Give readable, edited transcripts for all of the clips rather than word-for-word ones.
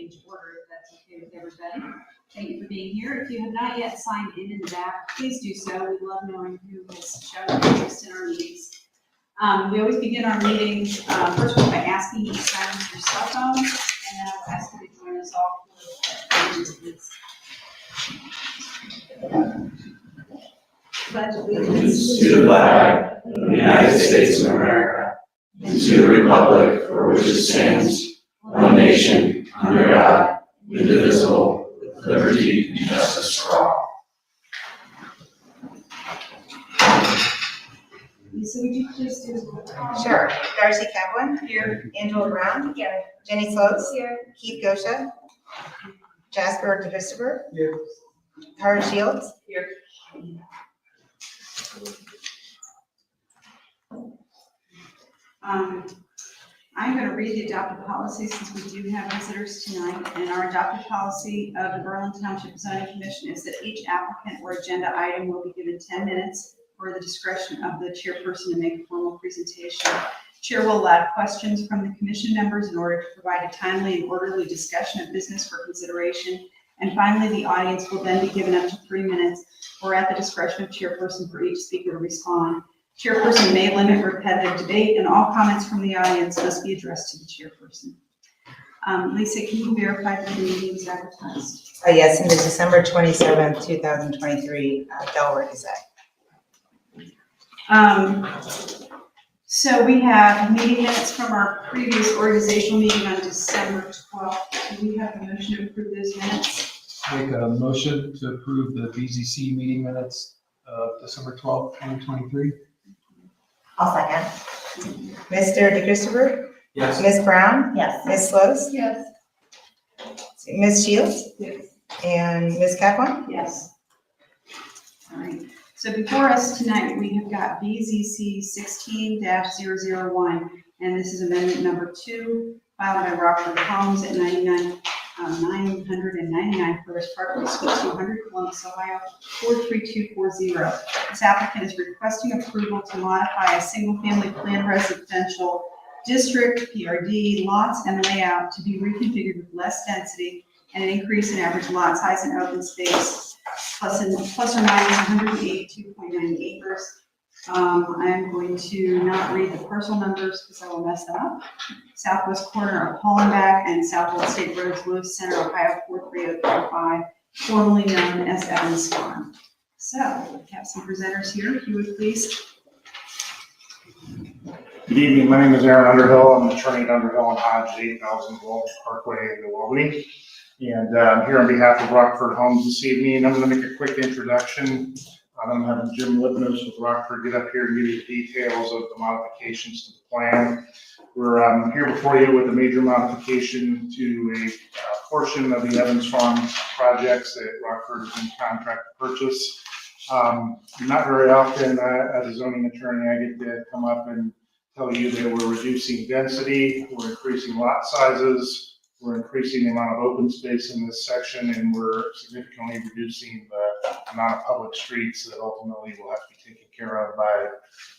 page order, if that's okay with everybody. Thank you for being here. If you have not yet signed in the back, please do so. We love knowing who has shown interest in our meetings. We always begin our meetings first of all by asking you to silence your cell phone, and then I'll ask you to join us all for the please. Pledge allegiance to the flag of the United States of America and to the republic for which it stands, one nation, under God, indivisible, with liberty and justice for all. Lisa, would you please do the call? Sure. Darcy Kaplan. Here. Angela Brown. Here. Jenny Slopes. Here. Keith Gosha. Jasper DeChristopher. Here. Tara Shields. Here. I'm going to read the adopted policy since we do have visitors tonight. And our adopted policy of the Berlin Township Zoning Commission is that each applicant or agenda item will be given 10 minutes for the discretion of the chairperson to make a formal presentation. Chair will allow questions from the commission members in order to provide a timely and orderly discussion of business for consideration. And finally, the audience will then be given up to 3 minutes or at the discretion of chairperson for each speaker to respond. Chairperson may limit repetitive debate, and all comments from the audience must be addressed to the chairperson. Lisa, can you verify that the meeting is advertised? Yes, and it's December 27th, 2023, Delaware Gazette. So we have meeting minutes from our previous organizational meeting on December 12th. Do we have a motion to approve those minutes? Make a motion to approve the BZC meeting minutes of December 12th, 2023. I'll second. Mr. DeChristopher. Yes. Ms. Brown. Yes. Ms. Slopes. Yes. Ms. Shields. Yes. And Ms. Kaplan. Yes. All right. So before us tonight, we have got BZC 16-001, and this is amendment number 2, filed by Rockford Homes at 999 Forest Parkway, Suite 200, Columbus, Ohio, 43240. This applicant is requesting approval to modify a single-family planned residential district, PRD, lots and layout to be reconfigured with less density and an increase in average lot size and open space, plus or minus 182.9 acres. I'm going to not read the parcel numbers because I will mess them up. Southwest corner of Hollenbach and Southwest State Roads, Lewis Center, Ohio, 43035, formerly known as Evans Farm. So we have some presenters here, if you would please. Good evening, my name is Aaron Underhill. I'm an attorney at Underhill and Hodge, 8000 Walton Parkway in New Albany. And I'm here on behalf of Rockford Homes this evening. I'm going to make a quick introduction. I'm having Jim Lipnos with Rockford get up here and give you the details of the modifications to the plan. We're here before you with a major modification to a portion of the Evans Farm projects that Rockford is in contract to purchase. Not very often as a zoning attorney, I get to come up and tell you that we're reducing density, we're increasing lot sizes, we're increasing the amount of open space in this section, and we're significantly reducing the amount of public streets that ultimately will have to be taken care of by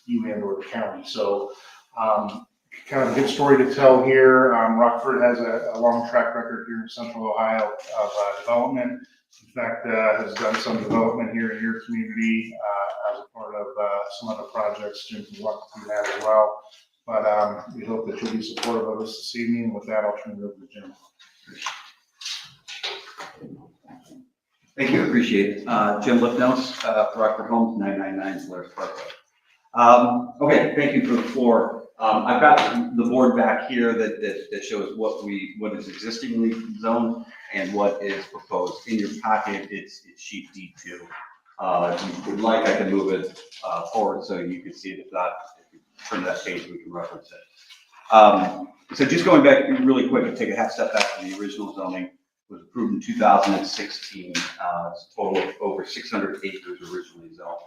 you and or the county. So kind of a good story to tell here. Rockford has a long track record here in Central Ohio of development. In fact, has done some development here in your community as a part of some other projects. Jim can walk through that as well. But we hope that you'll be supportive of us this evening. With that, I'll turn it over to Jim. Thank you, appreciate it. Jim Lipnos, Rockford Homes, 999 Forest Parkway. Okay, thank you for the floor. I've got the board back here that shows what is existingly zoned and what is proposed. In your packet, it's sheet D2. If you would like, I can move it forward so you can see it. If not, if you turn to that page, we can reference it. So just going back really quick and take a half step back to the original zoning. It was approved in 2016. It's a total of over 600 acres originally zoned.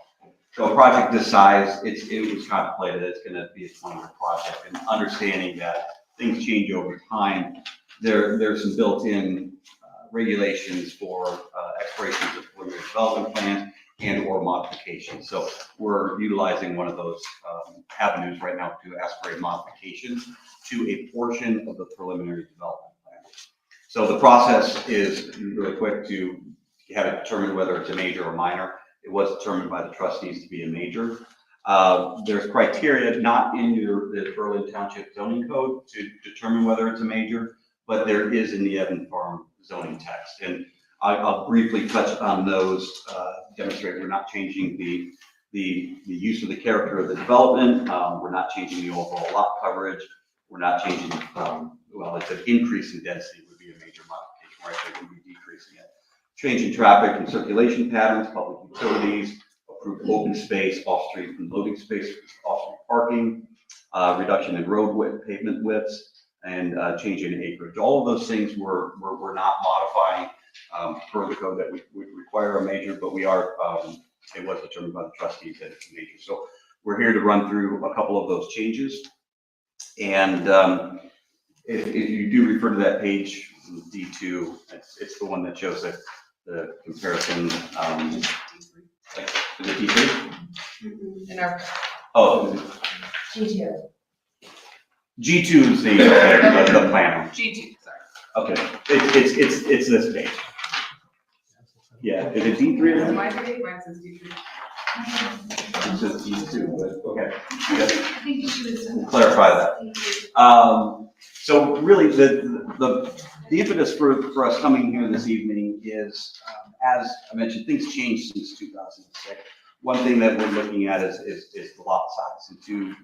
So a project this size, it was contemplated it's going to be a 20-year project, and understanding that things change over time, there's some built-in regulations for expirations of preliminary development plans and or modifications. So we're utilizing one of those avenues right now to ask for a modification to a portion of the preliminary development plan. So the process is really quick to have it determined whether it's a major or minor. It was determined by the trustees to be a major. There's criteria not in the Berlin Township zoning code to determine whether it's a major, but there is in the Evan Farm zoning text. And I'll briefly touch on those, demonstrate we're not changing the use of the character of the development. We're not changing the overall lot coverage. We're not changing, well, it's an increase in density would be a major modification, right? They would be decreasing it. Changing traffic and circulation patterns, public utilities, approved open space, off-street and loading space, off-street parking, reduction in road width, pavement widths, and changing in acreage. All of those things we're not modifying per the code that would require a major, but we are, it was determined by the trustees that it's a major. So we're here to run through a couple of those changes. And if you do refer to that page, D2, it's the one that shows the comparison. Like, is it D3? In our Oh, G2. G2 is the plan. G2, sorry. Okay, it's this page. Yeah, is it D3? My page, mine says D3. It says D2, but okay. I think you should have said that. Clarify that. So really, the impetus for us coming here this evening is, as I mentioned, things changed since 2006. One thing that we're looking at is the lot size, and to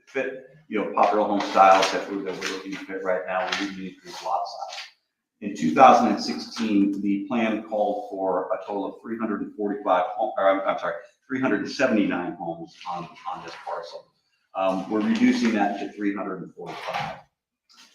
fit, popular home styles that we're looking to fit right now, we need to increase lot size. In 2016, the plan called for a total of 379 homes on this parcel. We're reducing that to 345.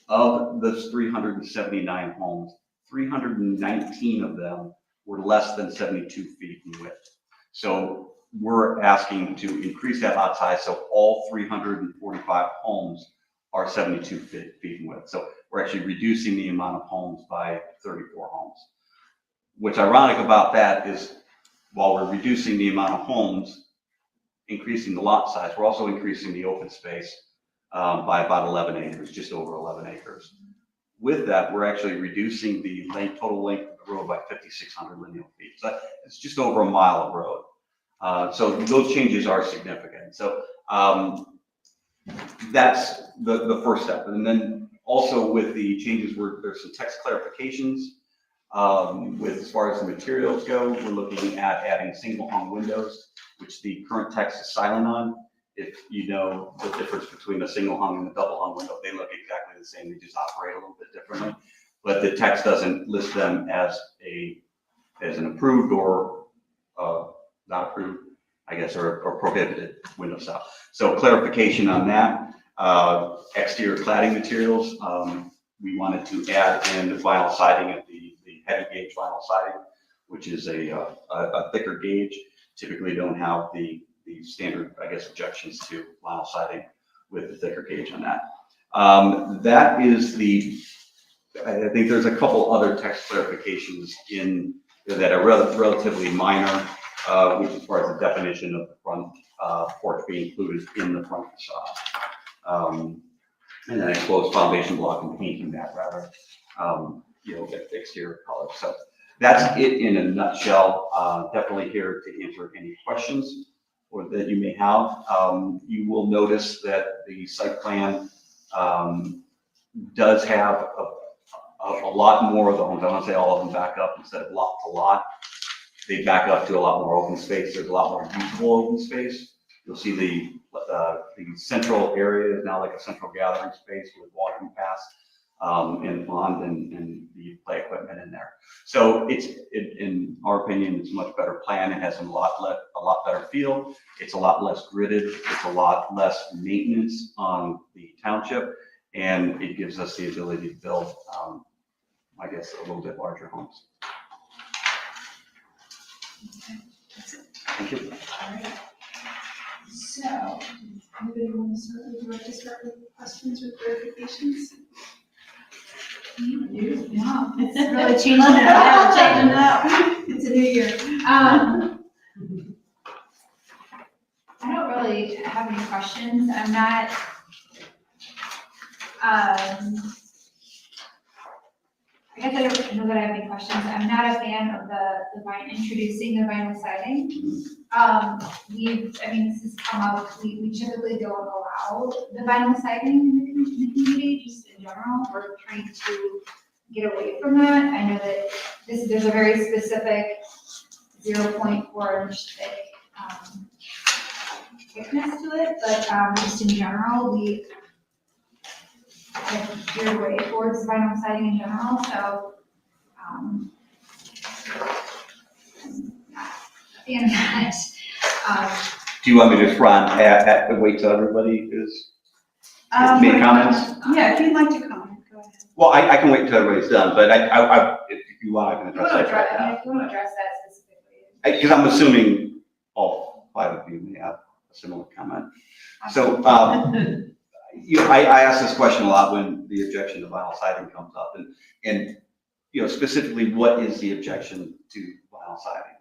Of those 379 homes, 319 of them were less than 72 feet in width. So we're asking to increase that lot size so all 345 homes are 72 feet in width. So we're actually reducing the amount of homes by 34 homes. What's ironic about that is while we're reducing the amount of homes, increasing the lot size, we're also increasing the open space by about 11 acres, just over 11 acres. With that, we're actually reducing the total length of the road by 5,600 lineal feet. So it's just over a mile of road. So those changes are significant. So that's the first step. And then also with the changes, there's some text clarifications. As far as the materials go, we're looking at adding single hung windows, which the current text is silent on. If you know the difference between a single hung and a double hung window, they look exactly the same. They just operate a little bit differently. But the text doesn't list them as an approved or not approved, I guess, or prohibited window style. So clarification on that. Exterior cladding materials, we wanted to add in the vinyl siding of the heavy gauge vinyl siding, which is a thicker gauge. Typically don't have the standard, I guess, objections to vinyl siding with the thicker gauge on that. That is I think there's a couple other text clarifications that are relatively minor, which as far as the definition of the front porch being included in the front facade. And then exposed foundation block and painting that rather, exterior color. So that's it in a nutshell. Definitely here to answer any questions or that you may have. You will notice that the site plan does have a lot more of the homes. I want to say all of them back up instead of lot to lot. They back up to a lot more open space. There's a lot more usable open space. You'll see the central area is now like a central gathering space with walking paths and pond and the play equipment in there. So in our opinion, it's a much better plan. It has a lot better feel. It's a lot less gridded. It's a lot less maintenance on the township, and it gives us the ability to build, I guess, a little bit larger homes. Thank you. All right. So, anybody want to start? Would you like to start with questions or clarifications? You? Yeah. It's really changing it up. Changing it up. It's a new year. I don't really have any questions. I'm not, I I guess I don't know that I have any questions. I'm not a fan of introducing the vinyl siding. This has come up, we typically don't allow the vinyl siding in the community, just in general. We're trying to get away from that. I know that there's a very specific 0.4 inch thick, thickness to it, but, just in general, we have geared away towards vinyl siding in general, so, I'm not a fan of that. Do you want me to just wait till everybody is made comments? Yeah, if you'd like to comment, go ahead. Well, I can wait until everybody's done, but if you want, I can If you want address to that right address, now. if you want to address that specifically. Because I'm assuming all 5 of you may have a similar comment. So, I ask this question a lot when the objection to vinyl siding comes up, and specifically, what is the objection to vinyl siding?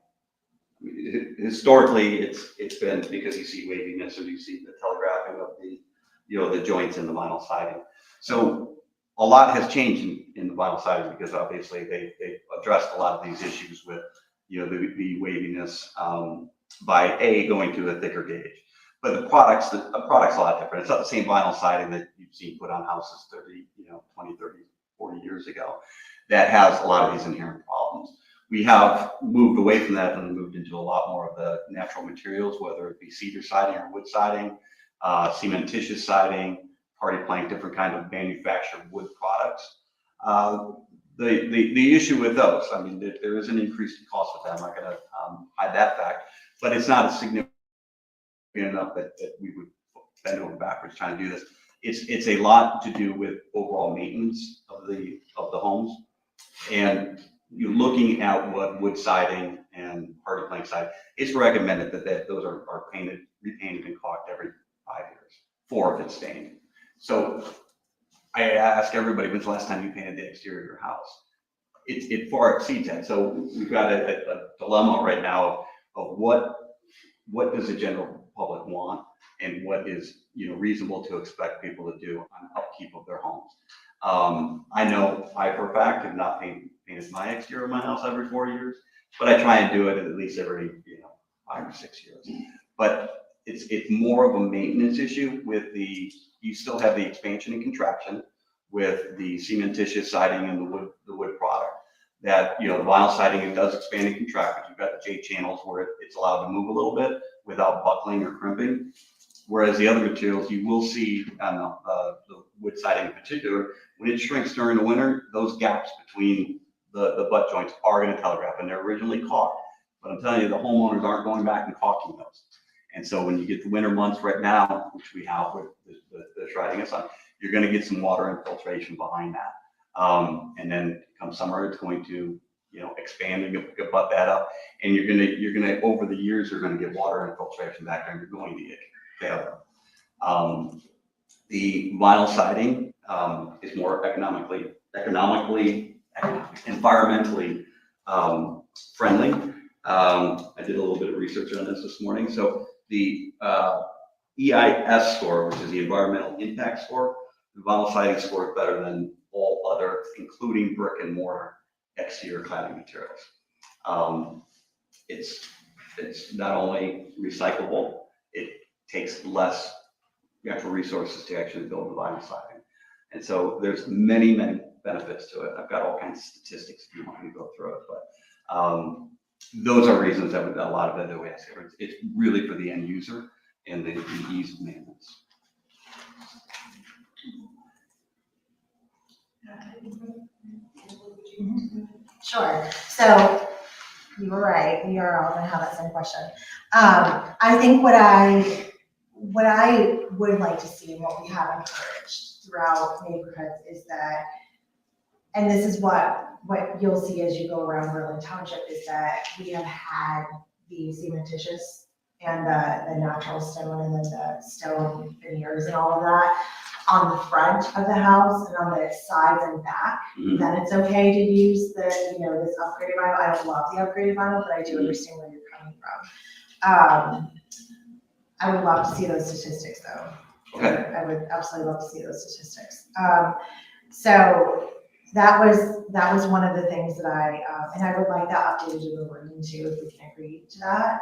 I mean, historically, it's been because you see waviness or you see the telegraphing of the joints in the vinyl siding. So a lot has changed in the vinyl siding because obviously they addressed a lot of these issues with the waviness by going to a thicker gauge. But the product's a lot different. It's not the same vinyl siding that you've seen put on houses 20, 30, 40 years ago that has a lot of these inherent problems. We have moved away from that and moved into a lot more of the natural materials, whether it be cedar siding or wood siding, cementitious siding, party plank, different kind of manufactured wood products. The issue with those, I mean, there is an increase in cost with them. I'm not going to hide that fact, but it's not as significant enough that we would bend over backwards trying to do this. It's a lot to do with overall maintenance of the homes, and you're looking at what wood siding and party plank siding. It's recommended that those are repainted and caulked every 5 years, 4 if it's stained. So I ask everybody, when's the last time you painted the exterior of your house? It far exceeds that. So we've got a dilemma right now of what does the general public want and what is reasonable to expect people to do on upkeep of their homes. I know I for a fact have not painted my exterior of my house every 4 years, but I try and do it at least every 5 or 6 years. But it's more of a maintenance issue with you still have the expansion and contraction with the cementitious siding and the wood product. That the vinyl siding, it does expand and contract, but you've got the J channels where it's allowed to move a little bit without buckling or crimping. Whereas the other materials, you will see on the wood siding in particular, when it shrinks during the winter, those gaps between the butt joints are going to telegraph, and they're originally caulked. But I'm telling you, the homeowners aren't going back and caulking those. And so when you get the winter months right now, which we have with the shredding and stuff, you're going to get some water infiltration behind that. And then come summer, it's going to expand and butt that up, and you're gonna over the years you're going to get water infiltration back there, and you're going to get failure. The vinyl siding is more environmentally friendly. I did a little bit of research on this morning. So the EIS score, which is the environmental impact score, the vinyl siding score is better than all other, including brick and mortar exterior cladding materials. It's not only recyclable, it takes less natural resources to actually build the vinyl siding. And so there's many, many benefits to it. I've got all kinds of statistics if you want me to go through it, but those are reasons that a lot of it that we ask. It's really for the end user and the ease of maintenance. Sure. So you were right. We are all going to have that same question. I think what I would like to see and what we have encouraged throughout neighborhoods is that, and this is what you'll see as you go around Berlin Township, is that we have had the cementitious and the natural stone and then the stone veneers and all of that on the front of the house and on the sides and back. Then it's okay to use the, this upgraded vinyl. I don't love the upgraded vinyl, but I do understand where you're coming from. I would love to see those statistics though. Okay. I would absolutely love to see those statistics. So that was one of the things that and I would like that updated in the wording too, if we can agree to that,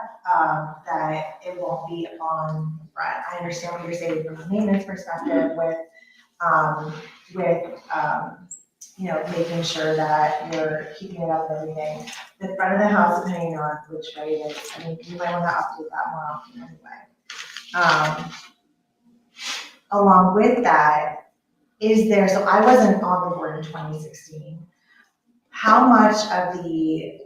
that it won't be on the front. I understand what you're saying from a maintenance perspective you know, making sure that you're keeping it up and everything. The front of the house, depending on which way it is, I mean, you might want to update that more often anyway. Along with that, is there, so I wasn't on the board in 2016. How much of the,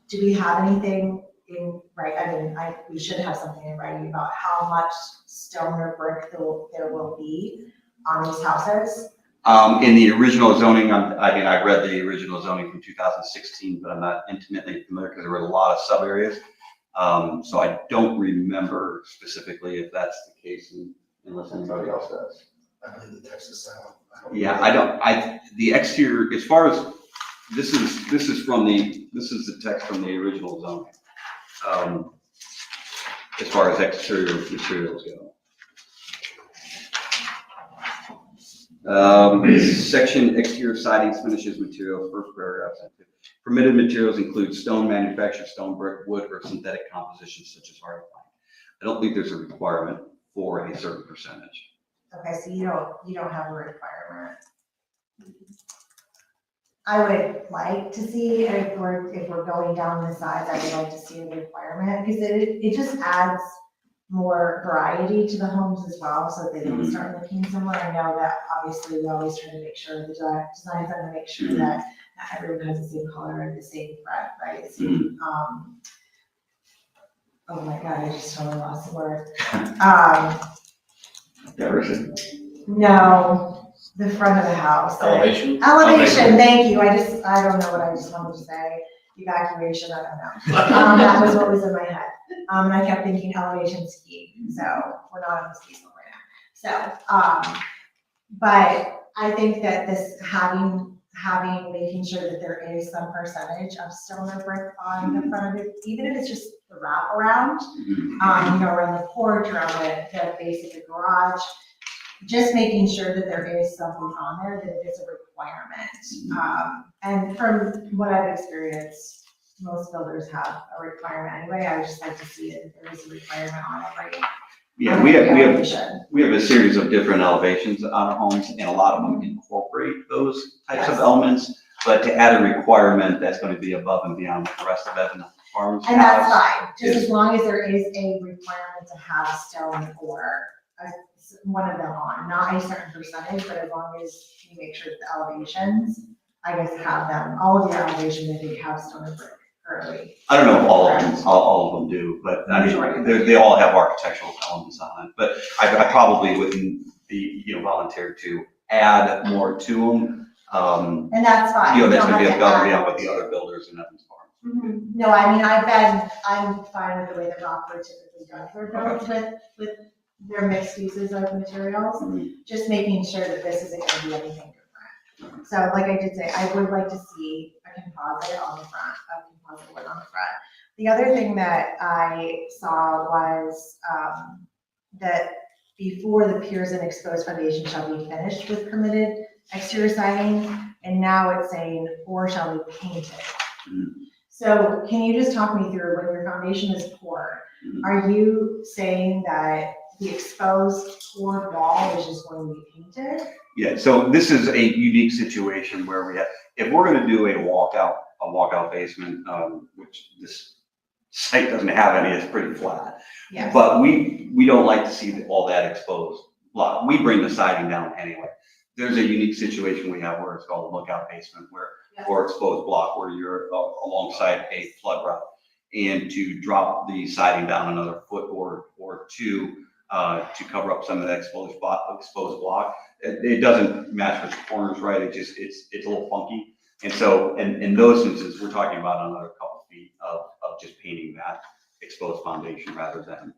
do we have anything in, right, I mean, we should have something in writing about how much stone or brick there will be on these houses? In the original zoning, I read the original zoning from 2016, but I'm not intimately familiar because there were a lot of sub areas. So I don't remember specifically if that's the case unless anybody else does. I believe the text is silent. Yeah, the exterior, as far as, this is the text from the original zoning. As far as exterior materials go. Section exterior sidings, finishes, materials, first paragraph. Permitted materials include stone, manufactured stone, brick, wood, or synthetic compositions such as hard plank. I don't think there's a requirement for a certain percentage. Okay, so you don't have a requirement. I would like to see, if we're going down the sides, I would like to see a requirement, because it just adds more variety to the homes as well, so that they don't start looking similar. I know that obviously we always try to make sure the designs are to make sure that not everyone has the same color and the same front, right? The same, oh my God, I just totally lost the word. Everything. No, the front of the house. Elevation? Elevation, thank you. I don't know what I just wanted to say. Evacuation, I don't know. That was what was in my head. And I kept thinking elevation ski, so we're not on the ski slope right now. So, but I think that this making sure that there is some percentage of stone or brick on the front of it, even if it's just the wrap around, you know, around the porch, around the base of the garage, just making sure that there is something on there, that it is a requirement. And from what I've experienced, most builders have a requirement anyway. I would just like to see it, if there is a requirement on it, right? Yeah, we have a series of different elevations on our homes, and a lot of them incorporate those types of elements. But to add a requirement that's going to be above and beyond what the rest of Evan Farms And that's has, fine, just as long as there is a requirement to have stone or one of them on, not a certain percentage, but as long as you make sure that the elevations, I guess, have them, all of your elevations, I think, have stone or brick currently. I don't know if all of them do, but I mean, they all have architectural elements on it. But I probably wouldn't be, volunteer to add more to them. And that's fine. That's You don't going to be have above and add beyond more what the to other it. builders in Evans Farms. Mhm. No, I mean, I'm fine with the way that Rockford typically does their builds with their mixed uses of materials, just making sure that this isn't gonna be anything different. So like I did say, I would like to see a composite on the front, a composite wood on the front. The other thing that I saw was, that before the piers and exposed foundation shall be finished with permitted exterior siding, and now it's saying, or shall be painted. So can you just talk me through, when your foundation is poured, are you saying that the exposed poured wall is just going to be painted? Yeah, so this is a unique situation where we have, if we're gonna do a walkout basement, which this site doesn't have any, it's pretty flat. Yes. But we don't like to see all that exposed block. We bring the siding down anyway. There's a unique situation we have where it's called a lookout basement, or exposed block, where you're alongside a flood route. And to drop the siding down another foot or two, to cover up some of that exposed block, it doesn't match with the corners right. It's a little funky. And so in those instances, we're talking about another couple feet of just painting that exposed foundation rather than,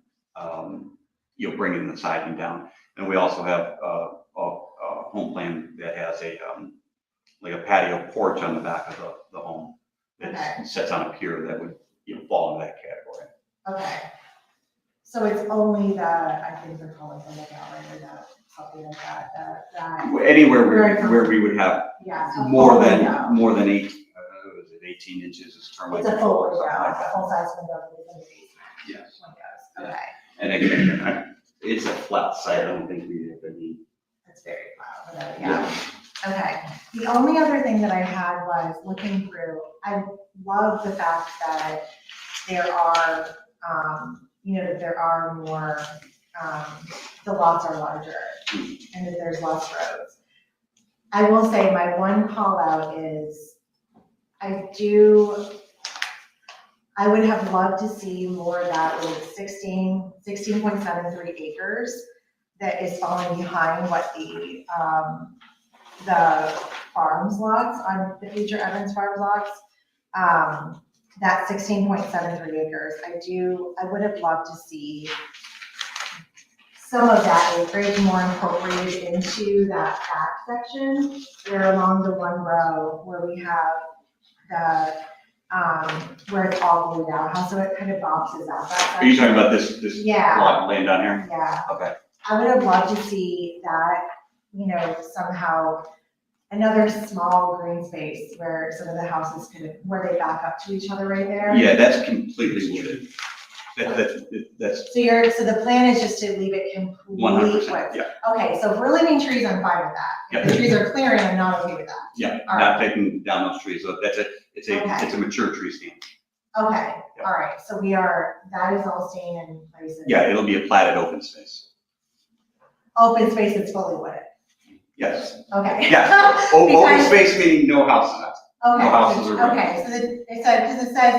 bringing the siding down. And we also have a home plan that has like a patio porch on the back of the home that sits on a pier that would fall into that category. Okay. So it's only I think they're calling the lookout, right, or the something like that, Anywhere Very where we would have yeah. a more full than, window. more than 18 inches is termite It's a control full or window, something like a that. full-size window within the basement. Yes. Windows, okay, And again, it's a flat site, I don't think we have any. that's very loud, yeah. Okay, the only other thing that I had was looking through, I love the fact that there are, that there are more, the lots are larger and that there's less roads. I will say my one call out is, I would have loved to see more of that with 16.73 acres that is falling behind what the farms lots on the future Evans Farms lots. That 16.73 acres, I would have loved to see some of that acreage more incorporated into that back section, where along the one row where we have the, where it's all glued out, how so it kind of boxes out that Are you section. talking about this Yeah. lot of land down here? Yeah, Okay. I would have loved to see that, somehow another small green space where some of the houses where they back up to each other right there. Yeah, that's completely wooded. That's So the plan is just to leave it complete 100%, width. yeah, Okay, so if we're leaving trees, I'm fine with that. If the trees are clearing, I'm not okay with that. yeah, All not taking down those trees, so it's Okay. a mature tree stand. Okay, Yeah. all right, so that is all staying in place. and- Yeah, it'll be a platted open space, Open space is fully wooded, yes. okay. Yeah, open Because- space meaning no houses out. Okay, No houses are removed. okay, so because it says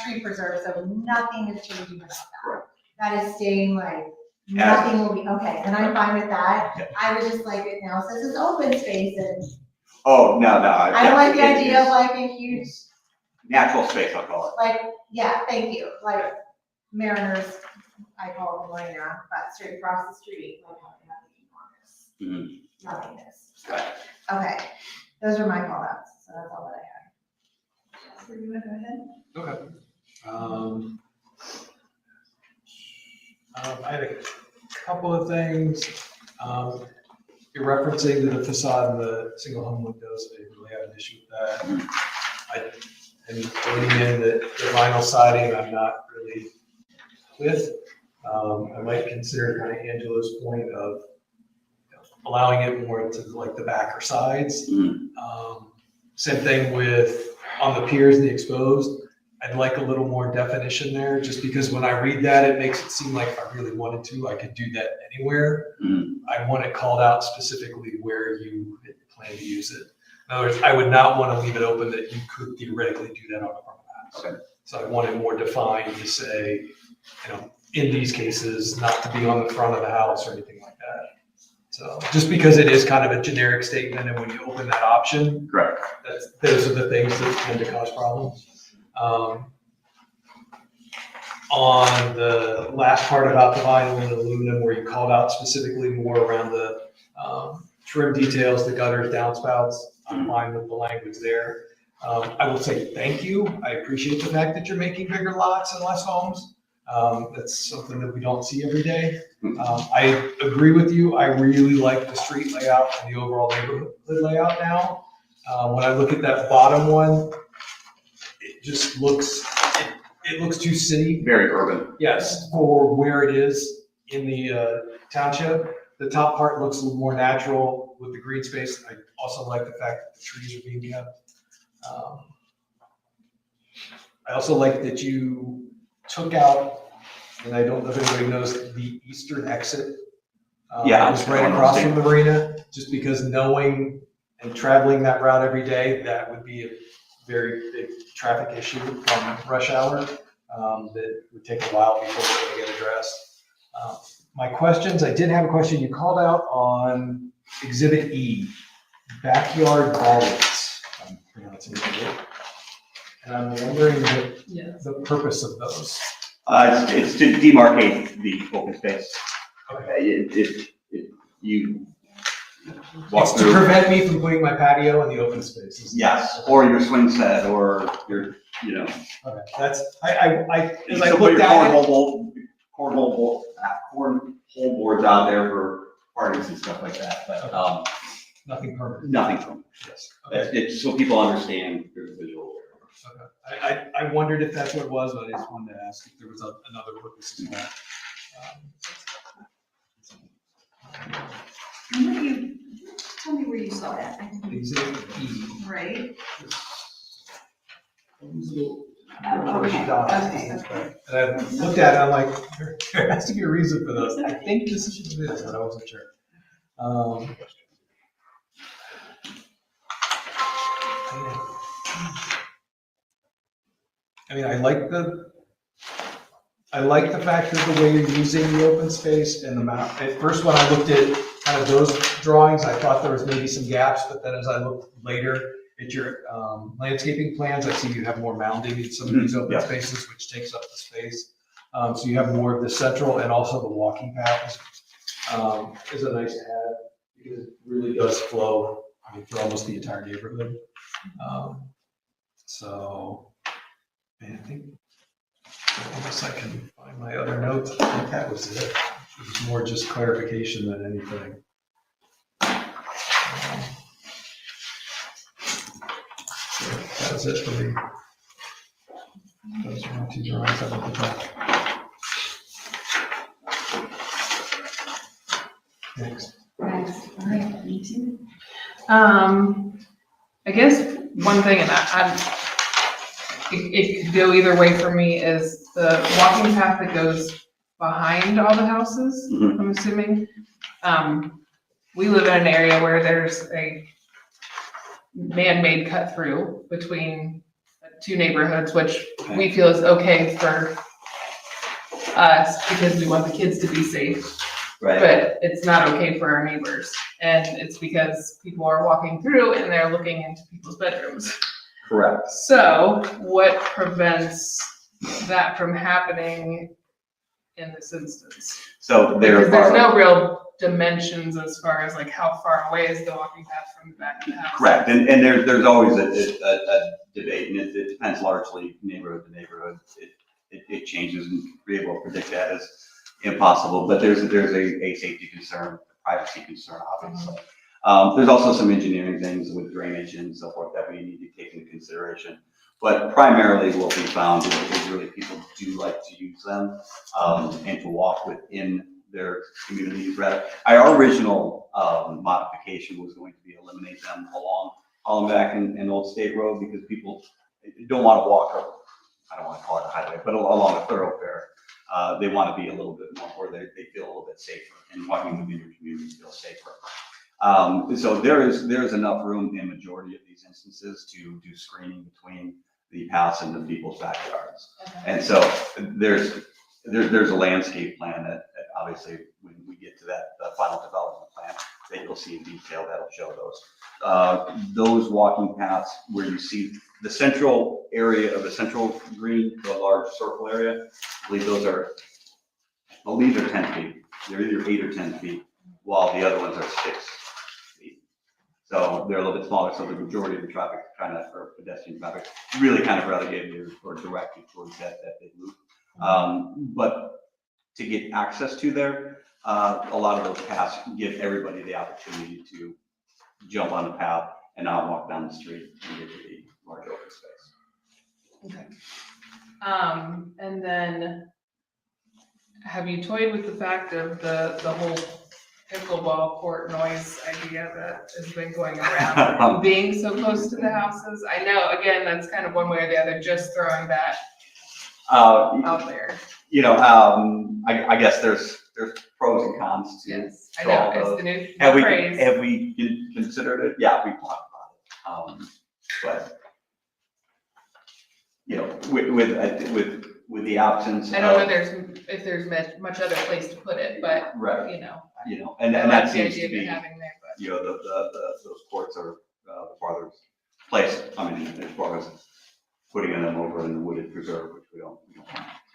/tree preserve, so nothing is changing about that. Correct. That is staying like, As nothing will be, okay, then I'm fine with that. Yeah. I was just like, it now says it's open space, and Oh, no. I don't like the idea of like a huge, Natural space, I'll call it. like, yeah, thank you, like Mariners, I call it Marina, but straight across the street, like having enormous nothingness. Right. Okay, those are my call outs, so that's all that I had. Jasper, you wanna go ahead? Okay. I had a couple of things. You're referencing the facade and the single home windows. I didn't really have an issue with that. And putting in the vinyl siding, I'm not really with. I might consider kind of Angela's point of allowing it more to like the back or sides. Same thing with on the piers and the exposed. I'd like a little more definition there, just because when I read that, it makes it seem like if I really wanted to, I could do that anywhere. I want it called out specifically where you plan to use it. In other words, I would not want to leave it open that you could theoretically do that on the front of the house. Okay. So I want it more defined to say, in these cases, not to be on the front of the house or anything like that. So just because it is kind of a generic statement, and when you open that option, Correct. those are the things that tend to cause problems. On the last part about the vinyl and aluminum, where you called out specifically more around the trim details, the gutters, downspouts, I'm fine with the language there. I will say thank you. I appreciate the fact that you're making bigger lots and less homes. That's something that we don't see every day. I agree with you. I really like the street layout and the overall neighborhood layout now. When I look at that bottom one, it just looks, it looks too city. Very urban. Yes, for where it is in the township. The top part looks a little more natural with the green space. I also like the fact that the trees are being kept. I also like that you took out, and I don't know if anybody knows, the eastern exit. Yeah, It's right across from the marina, just because knowing and traveling that route every day, that would be a very big traffic issue from rush hour that would take a while before it's going to get addressed. My questions, I did have a question you called out on Exhibit E, backyard bollards, if I'm pronouncing it right. And I'm wondering the purpose of those. It's to demarcate the open space. Okay. You walk It's to through, prevent me from putting my patio in the open spaces. yes, or your swing set, or your, Okay, that's, as you I still put looked your at it, cornhole boards out there for parties and stuff like that, but, Nothing permanent. nothing from, yes. It's so people understand there's a visual. Okay. I wondered if that's what it was, but I just wanted to ask if there was another purpose as well. And what you, tell me where you saw that. Exhibit E. Right? These little Okay, dots. okay, okay. And I looked at it, I'm like, there has to be a reason for those. I think this is what it is, but I wasn't sure. I mean, I like the fact that the way you're using the open space and the map. At first, when I looked at kind of those drawings, I thought there was maybe some gaps, but then as I looked later at your landscaping plans, I see you have more mounding in some of these open Yeah. spaces, which takes up the space. So you have more of the central, and also the walking path is a nice add, because it really does flow, I mean, for almost the entire neighborhood. So, man, I think, unless I can find my other notes, I think that was it. It was more just clarification than anything. That was it for me. Those are my two drawings I looked at. Next. I guess one thing, and it could go either way for me, is the walking path that goes behind all the houses, Mhm. I'm assuming. We live in an area where there's a man-made cut through between two neighborhoods, which we feel is okay for us because we want the kids to be safe. Right. But it's not okay for our neighbors, and it's because people are walking through and they're looking into people's bedrooms. Correct. So what prevents that from happening in this instance? So Because there's no real dimensions as far as like how far away is the walking path from the back of the house. Correct, and there's always a debate, and it depends largely neighborhood to neighborhood. It changes, and to be able to predict that is impossible, but there's a safety concern, a privacy concern, obviously. There's also some engineering things with drainage and so forth that we need to take into consideration. But primarily what we found is really people do like to use them, and to walk within their communities rather. Our original, modification was going to be eliminate them along Hollenbeck and Old State Road, because people don't want to walk, I don't want to call it a highway, but along a thoroughfare. They want to be a little bit more, where they feel a little bit safer, and walking within your community feels safer. So there is enough room in majority of these instances to do screening between the paths and the people's backyards. Okay. And so there's a landscape plan that obviously when we get to that final development plan, that you'll see in detail that'll show those. Those walking paths where you see the central area of the central green, the large circle area, I believe those are 10 feet. They're either 8 or 10 feet, while the other ones are 6 feet. So they're a little bit smaller, so the majority of the traffic or pedestrian traffic really kind of relegated or directed towards that big loop. But to get access to there, a lot of those paths give everybody the opportunity to jump on the path and not walk down the street and get to the large open space. Okay. And then, have you toyed with the fact of the whole pickleball court noise idea that has been going around, being so close to the houses? I know, again, that's kind of one way or the other, just throwing that out there. I guess there's pros and cons to. Yes, I to know, all it's those. the new Have phrase. we considered it? Yeah, we talked about it. But with the absence I don't know of. if there's much other place to put it, but, Right, and I that like the seems idea to of it be, having there, but. those courts are the farthest place, as far as putting them over in the wooded preserve, which we don't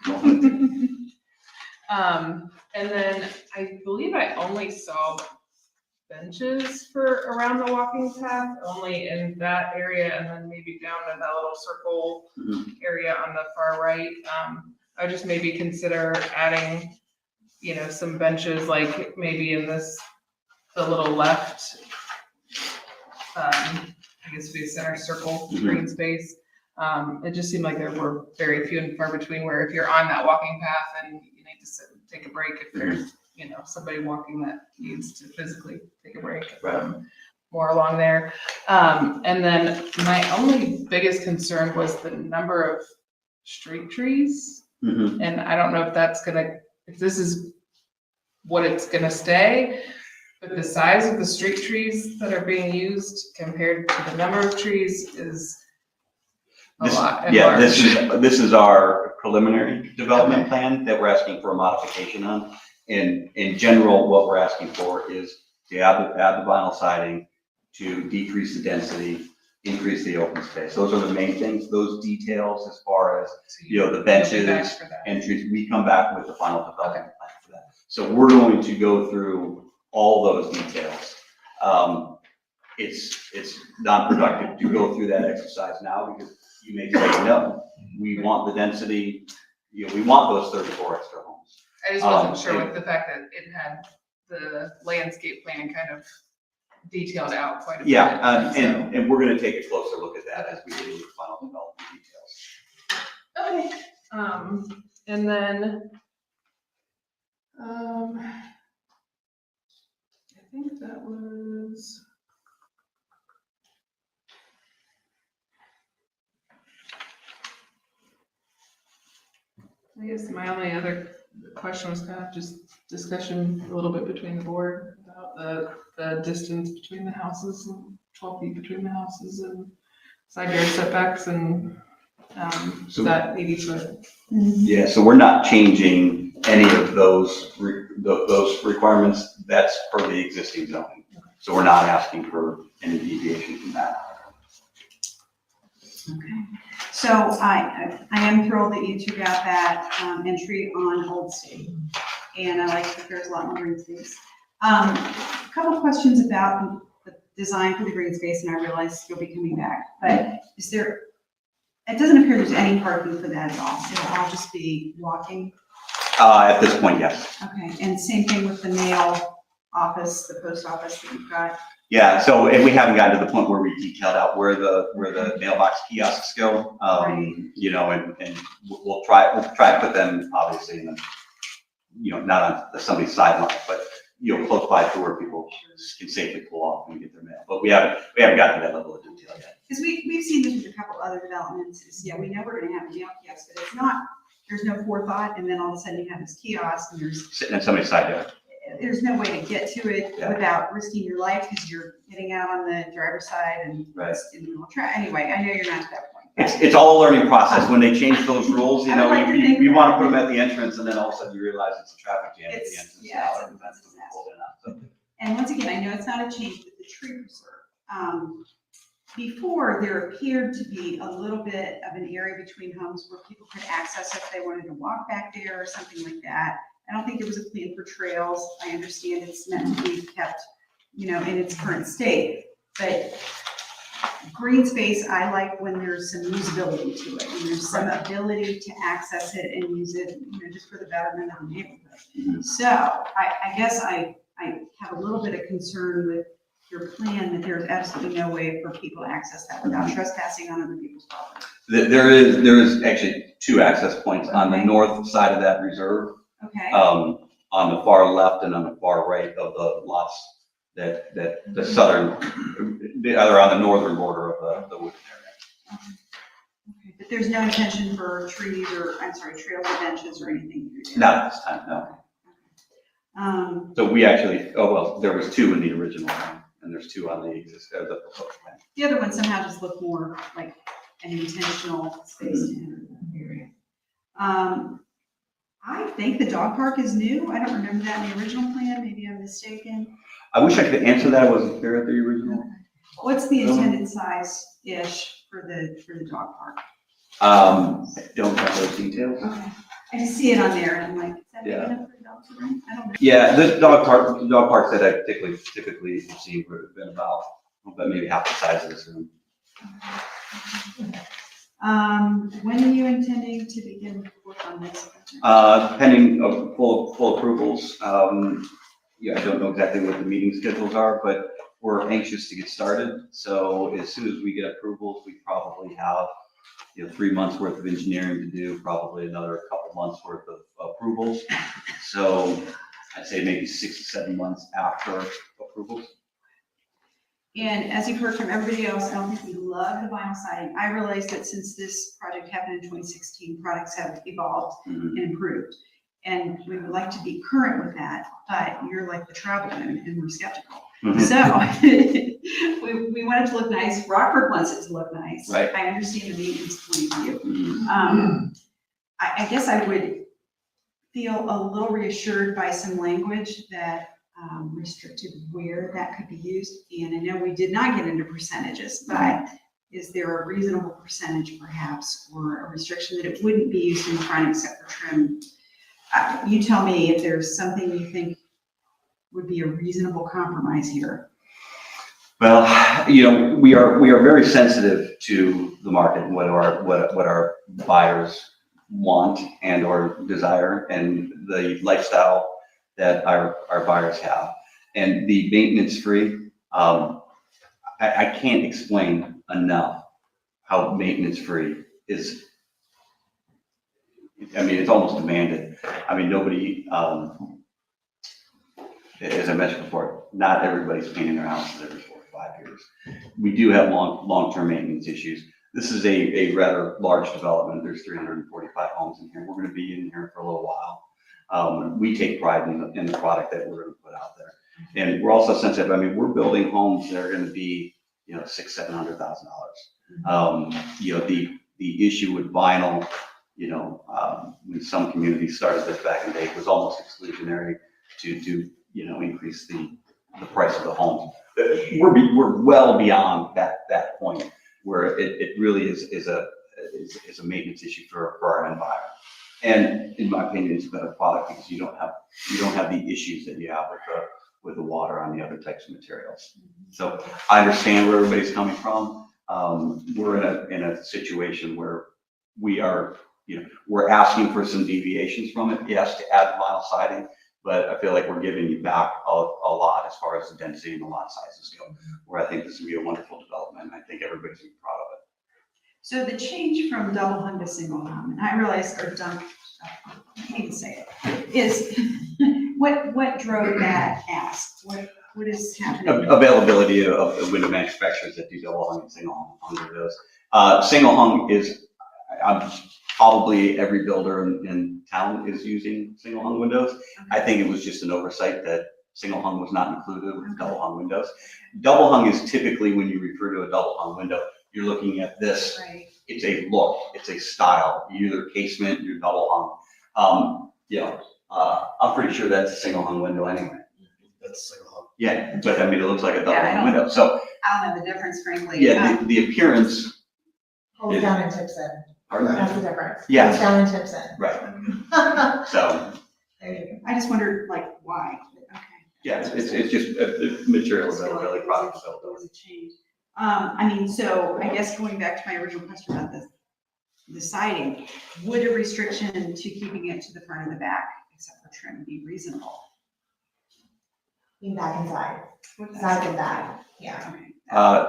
want to do. And then I believe I only saw benches for around the walking path, only in that area, and then maybe down in that little circle area on the far right. I would just maybe consider adding, some benches, like maybe in this the little left, I guess the center circle green space. It just seemed like there were very few and far between where if you're on that walking path and you need to sit and take a break, if there's, you know, somebody walking that needs to physically take a break. More along there. And then my only biggest concern was the number of street trees. Mhm. And I don't know if that's gonna, if this is what it's gonna stay, but the size of the street trees that are being used compared to the number of trees is a lot. Yeah, large. this is our preliminary development plan that we're asking for a modification on. And in general, what we're asking for is to add the vinyl siding, to decrease the density, increase the open space. Those are the main things. Those details as far as, So you know, the you'll be back benches, for that. entries, we come back with the final development plan for that. So we're going to go through all those details. It's not productive to go through that exercise now because you may say, no, we want the density, you know, we want those 34 extra homes. I just wasn't sure with the fact that it had the landscape plan kind of detailed out quite a bit. Yeah, so- and we're gonna take a closer look at that as we do the final development details. Okay, and then, I think that was. I guess my only other question was kind of just discussion a little bit between the board about the distance between the houses and 12 feet between the houses and side yard setbacks and, So- that 80-foot. Yeah, so we're not changing any of those requirements. That's for the existing zoning. So we're not asking for any deviation from that. Okay. So I am thrilled that you took out that entry on Old State. And I like that there's a lot more green space. A couple questions about the design for the green space, and I realize you'll be coming back. But is there, it doesn't appear there's any parking for that at all. It'll all just be walking. At this point, yes. Okay, and same thing with the mail office, the post office that you've got. Yeah, so, and we haven't gotten to the point where we detailed out where the mailbox kiosks go. Right. You know, and we'll try to put them obviously in the, you know, not on somebody's sideline, but, you know, close by to where people can safely pull off and get their mail. But we haven't gotten to that level of detail yet. Because we've seen this with a couple other developments, is, yeah, we know we're gonna have a mail kiosk, but it's not, there's no forethought, and then all of a sudden you have this kiosk, and Sitting in somebody's side yard. there's no way to get to it Yeah. without risking your life, because you're getting out on the driver's side and Right. it's in the middle of traffic. Anyway, I know you're not to that point. It's all a learning process. When they change those rules, you I would know, like to think you want to that. put them at the entrance and then all of a sudden you realize it's a traffic jam at the It's- entrance. yeah, now, it's a- and that's it's a when we pull it out. So, And once again, I know it's not a change, but the tree preserve. Before, there appeared to be a little bit of an area between homes where people could access if they wanted to walk back there or something like that. I don't think there was a plan for trails. I understand it's meant to be kept, you know, in its current state. But green space, I like when there's some usability to it, and there's some ability to access it and use it, you know, just for the betterment of the neighborhood. Mhm. So I guess I have a little bit of concern with your plan that there's absolutely no way for people to access that without trespassing on other people's property. There is actually two access points on the Okay. north side of that reserve, Okay, on the far left and on the far right of the lots that the southern, either on the northern border of the wooded area. okay. But there's no intention for trees or, I'm sorry, trails or benches or anything through there? Not at this time, no. So we actually, there was two in the original one, and there's two on the the proposed plan. The other one somehow just looked more like an intentional space to enter the area. I think the dog park is new. I don't remember that in the original plan. Maybe I'm mistaken. I wish I could answer that. I wasn't there at the original. What's the intended size-ish for the dog park? I don't have those details. Okay. I just see it on there and I'm like, is that big Yeah. enough for dogs to run? I don't know. Yeah, the dog parks that I typically see would have been about maybe half the size of this room. When are you intending to begin work on this? Pending full approvals, I don't know exactly what the meeting schedules are, but we're anxious to get started. So as soon as we get approvals, we probably have, 3 months worth of engineering to do, probably another couple months worth of approvals. So I'd say maybe 6 to 7 months after approvals. And as you've heard from everybody else, I don't think we love the vinyl siding. I realize that since this project happened in 2016, products have evolved and improved. And we would like to be current with that, but you're like the travel and we're skeptical. So we want it to look nice. Rockford wants it to look nice. Right. I understand the maintenance point of view. Mhm. I guess I would feel a little reassured by some language that restricted where that could be used. And I know we did not get into percentages, but is there a reasonable percentage perhaps, or a restriction that it wouldn't be used in front except for trim? You tell me if there's something you think would be a reasonable compromise here. Well, we are very sensitive to the market and what our buyers want and or desire and the lifestyle that our buyers have. And the maintenance free, I can't explain enough how maintenance free is. I mean, it's almost demanded. I mean, nobody, as I mentioned before, not everybody's painting their houses every 4 or 5 years. We do have long-term maintenance issues. This is a rather large development. There's 345 homes in here. We're going to be in here for a little while. We take pride in the product that we're going to put out there. And we're also sensitive. I mean, we're building homes that are going to be, $600,000-$700,000. The issue with vinyl, when some communities started this back in the day, it was almost exclusionary to increase the price of the homes. We're well beyond that point where it really is a maintenance issue for our end buyer. And in my opinion, it's a better product because you don't have the issues that you have with the water on the other types of materials. So I understand where everybody's coming from. We're in a situation where we are, we're asking for some deviations from it, yes, to add vinyl siding, but I feel like we're giving you back a lot as far as the density and the lot sizes go, where I think this would be a wonderful development. I think everybody's gonna be proud of it. So the change from double hung to single hung, and I realize, or dunk, I can't even say it, is what drove that ask? What is happening? Availability of window manufacturers that do double hung and single hung windows. Single hung is, probably every builder in town is using single hung windows. I think it was just an oversight that single hung was not included with double hung windows. Double hung is typically, when you refer to a double hung window, you're looking at this. Right. It's a look, it's a style. You either casement, you're double hung. I'm pretty sure that's a single hung window anyway. That's single hung. Yeah, but I mean, it looks like a double Yeah, I hung don't- window. So I don't know the difference, frankly. yeah, the appearance, Holds down and tips in. pardon That's me? the difference. Yeah. Holds down and tips in. Right. So There you I just wondered, why? Okay. yeah, it's just a material Just feel like availability, it was product a- it availability. was a change. So I guess going back to my original question about the siding, would a restriction to keeping it to the front and the back, except for trim, be reasonable? Being back inside, What does side that and back, yeah.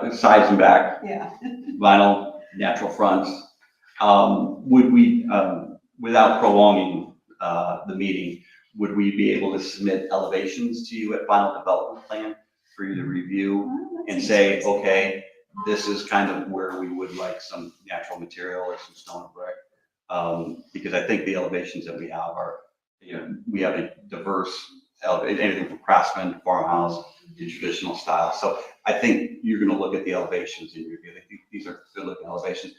Okay. Sides and back, Yeah. vinyl, natural fronts. Would we, without prolonging the meeting, would we be able to submit elevations to you at final development plan for you to review Well, that and seems say, reasonable. okay, this is kind of where we would like some natural material or some stone or brick? Because I think the elevations that we have are, we have a diverse, anything from craftsman to farmhouse to traditional style. So I think you're gonna look at the elevations and you're gonna think these are good looking elevations.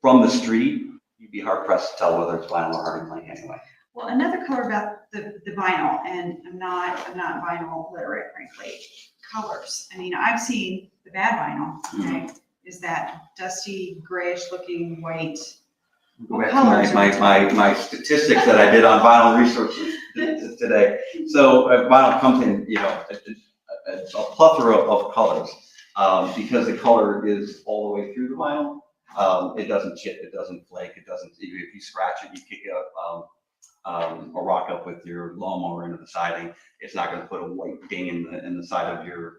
From the street, you'd be hard pressed to tell whether it's vinyl or hardy plank anyway. Well, another color about the vinyl, and I'm not vinyl literate, frankly, colors. I mean, I've seen the bad vinyl, okay, is that dusty grayish looking white. Go back colors to are my statistics that I did on vinyl resources today. So vinyl comes in, a plethora of colors, because the color is all the way through the vinyl. It doesn't chip, it doesn't flake, it doesn't, even if you scratch it, you kick a rock up with your lawnmower into the siding. It's not gonna put a white ding in the side of your,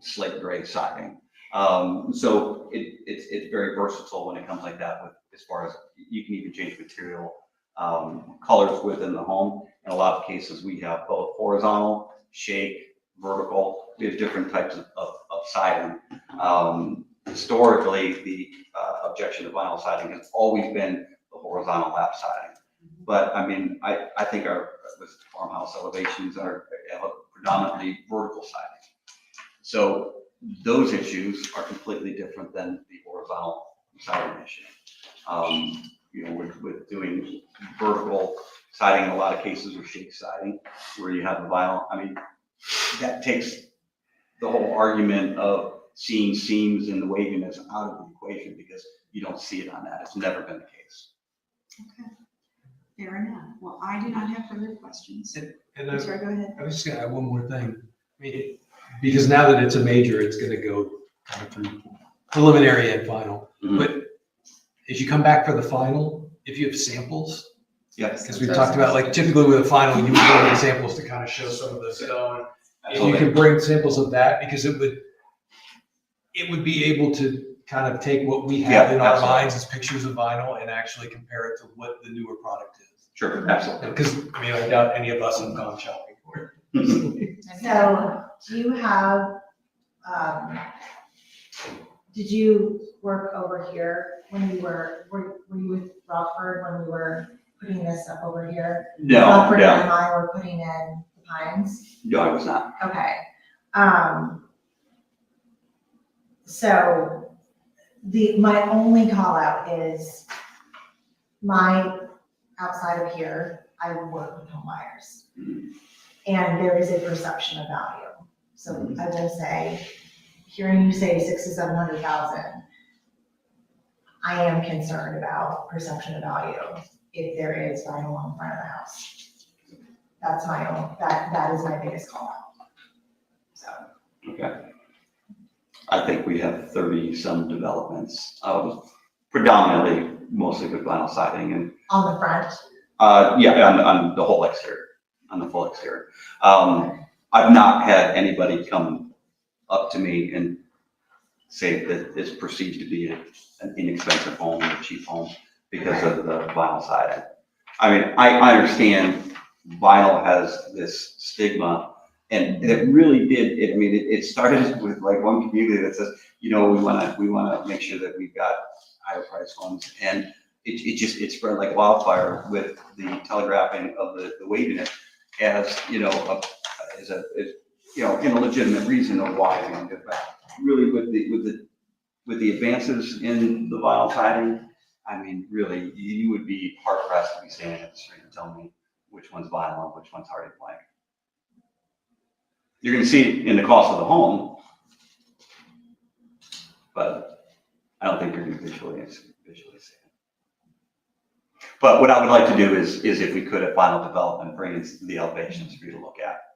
slate gray siding. So it's very versatile when it comes like that with, as far as, you can even change material, colors within the home. In a lot of cases, we have both horizontal, shake, vertical. We have different types of siding. Historically, the objection to vinyl siding has always been the horizontal lap siding. But I mean, I think our with farmhouse elevations are predominantly vertical siding. So those issues are completely different than the horizontal siding issue. With doing vertical siding, in a lot of cases, or shake siding, where you have the vinyl, I mean, that takes the whole argument of seeing seams and the waviness out of the equation, because you don't see it on that. It's never been the case. Okay, fair enough. Well, I do not have further questions. And I'm sorry, go ahead. I was just gonna add one more thing. I mean, because now that it's a major, it's gonna go kind of through preliminary and final. Mhm. But as you come back for the final, if you have samples, Yes. because we've talked about, like, typically with a final, you would bring in samples to kind of show some of the stone. If you can bring samples of that, because it would be able to kind of take what we have Yeah, in our absolutely. minds as pictures of vinyl and actually compare it to what the newer product is. Sure, absolutely. Because, I mean, I doubt any of us have gone shopping for it. So, do you have, did you work over here when you were you with Rockford when we were putting this up over here? No, Rockford no, and I were putting in the pines? no, I was not. Okay. So my only call out is my outside of here, I work with home buyers. And there is a perception of value. So I will say, hearing you say 600,000 to 700,000, I am concerned about perception of value if there is vinyl on the front of the house. That's my own, that is my biggest call out. So. Okay. I think we have 30-some developments, predominantly mostly with vinyl siding and, On the front, on the whole exterior, on the full exterior. I've not had anybody come up to me and say that it's perceived to be an inexpensive home or a cheap home because of the vinyl siding. I mean, I understand vinyl has this stigma, and it really did, it started with like one community that says, we wanna make sure that we've got higher price homes, and it spread like wildfire with the telegraphing of the waviness as, in a legitimate reason of why we want to get back. Really with the advances in the vinyl siding, I mean, really, you would be hard pressed to be standing at the street and tell me which one's vinyl and which one's hardy plank. You're gonna see it in the cost of the home, but I don't think you're gonna visually see it. But what I would like to do is if we could at final development, bring in the elevations for you to look at.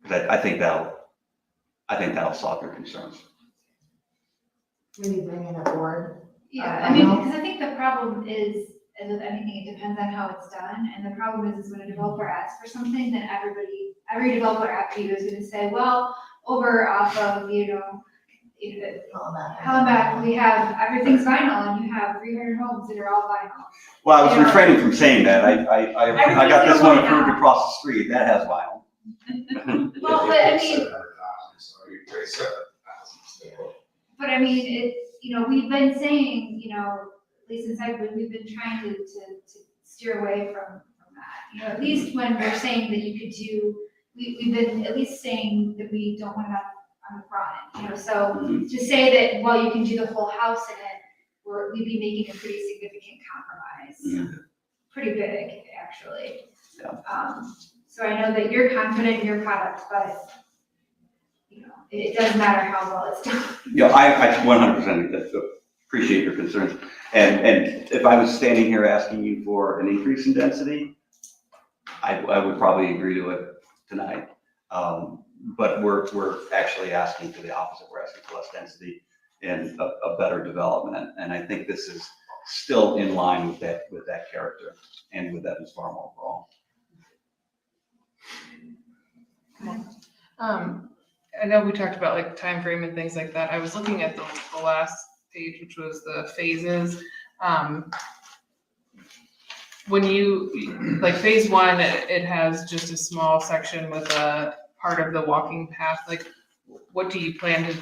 Because I think that'll solve your concerns. maybe bring in a board. Yeah, I mean, because I think the problem is, as with anything, it depends on how it's done, and the problem is when a developer asks for something, then every developer after you is gonna say, well, over off of, Hollenbeck, we have, everything's vinyl, and you have 300 homes that are all vinyl. Well, I was refraining from saying that. I got this one approved across the street, that has vinyl. Well, but I mean, but I mean, it's, we've been saying, at least since we've been trying to steer away from that. At least when we're saying that you could do, we've been at least saying that we don't want to have on the front, so to say that, well, you can do the whole house in it, we'd be making a pretty significant compromise. Pretty big, actually. Yeah. So I know that you're confident in your product, but, it doesn't matter how well it's done. I 100% appreciate your concerns. And if I was standing here asking you for an increase in density, I would probably agree to it tonight. But we're actually asking for the opposite. We're asking for less density and a better development. And I think this is still in line with that character and with Evans Farm overall. I know we talked about like time frame and things like that. I was looking at the last page, which was the phases. When you, like phase one, it has just a small section with a part of the walking path. Like, what do you plan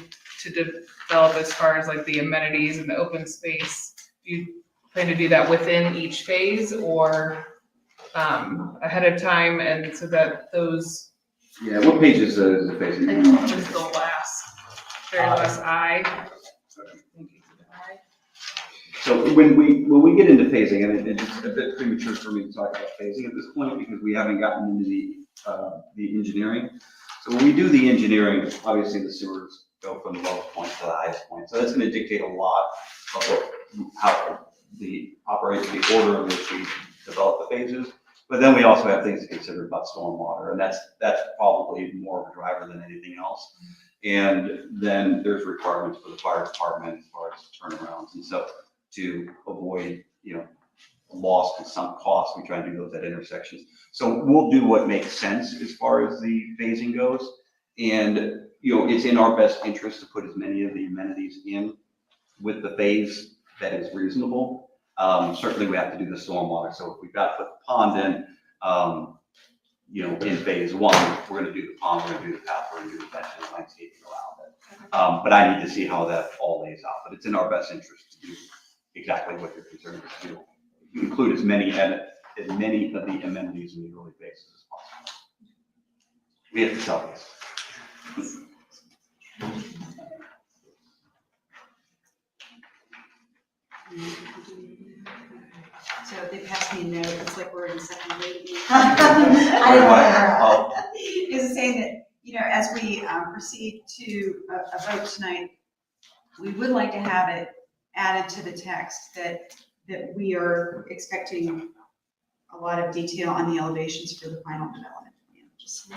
to develop as far as like the amenities and the open space? Do you plan to do that within each phase or ahead of time, and so that those, Yeah, what page is the phase? I think it's the very last I. So when we get into phasing, and it's a bit premature for me to talk about phasing at this point because we haven't gotten into the engineering. So when we do the engineering, obviously the sewers go from the lowest point to the highest point. So that's going to dictate a lot of how the operation, the order in which we develop the phases. But then we also have things to consider about stormwater, and that's probably more of a driver than anything else. And then there's requirements for the fire department as far as turnarounds, and so to avoid, loss and sunk costs, we try and do those at intersections. So we'll do what makes sense as far as the phasing goes, and it's in our best interest to put as many of the amenities in with the phase that is reasonable. Certainly we have to do the stormwater. So if we've got to put the pond in, in phase one, we're going to do the pond, we're going to do the path, we're going to do the bench and the landscaping around it. But I need to see how that all lays out. But it's in our best interest to do exactly what you're concerned with, to include as many of the amenities in the early phases as possible. We have to sell this. So they passed me a note, it's like we're in second grade. I didn't want to Oh, Is saying that, as we proceed to a vote tonight, we would like to have it added to the text that we are expecting a lot of detail on the elevations for the final development plan. Just,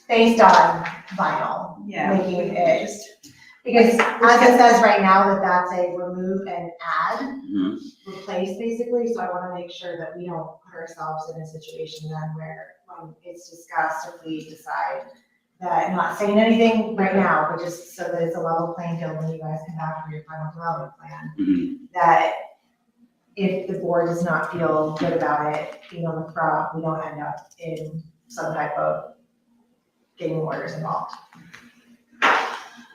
based on vinyl, yeah. making it, Just, because as it says right now, that's a remove and add, mhm. replace basically, so I wanna make sure that we don't put ourselves in a situation then where when it's discussed, if we decide that, not saying anything right now, but just so that it's a level playing field when you guys come back for your final development plan, Mhm. that if the board does not feel good about it, being on the front, we don't end up in some type of getting lawyers involved.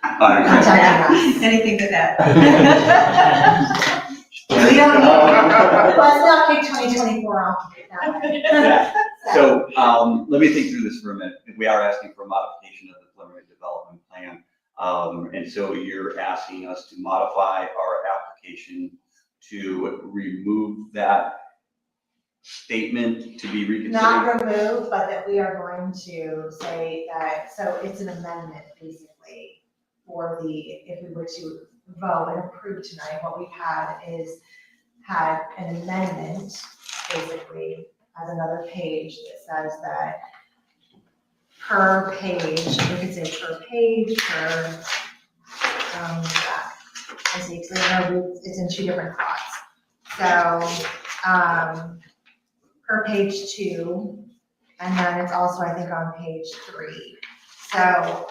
Contacting us. anything to that. We don't need, let's not kick 2024 off that way. Yeah. So let me think through this for a minute. We are asking for a modification of the preliminary development plan. And so you're asking us to modify our application to remove that statement to be reconsidered? Not remove, but that we are going to say that, so it's an amendment basically for the, if we were to vote and approve tonight, what we've had is had an amendment basically as another page that says that per page, we could say per page, per, I see, it's in two different spots. So, per page 2, and then it's also, I think, on page 3. So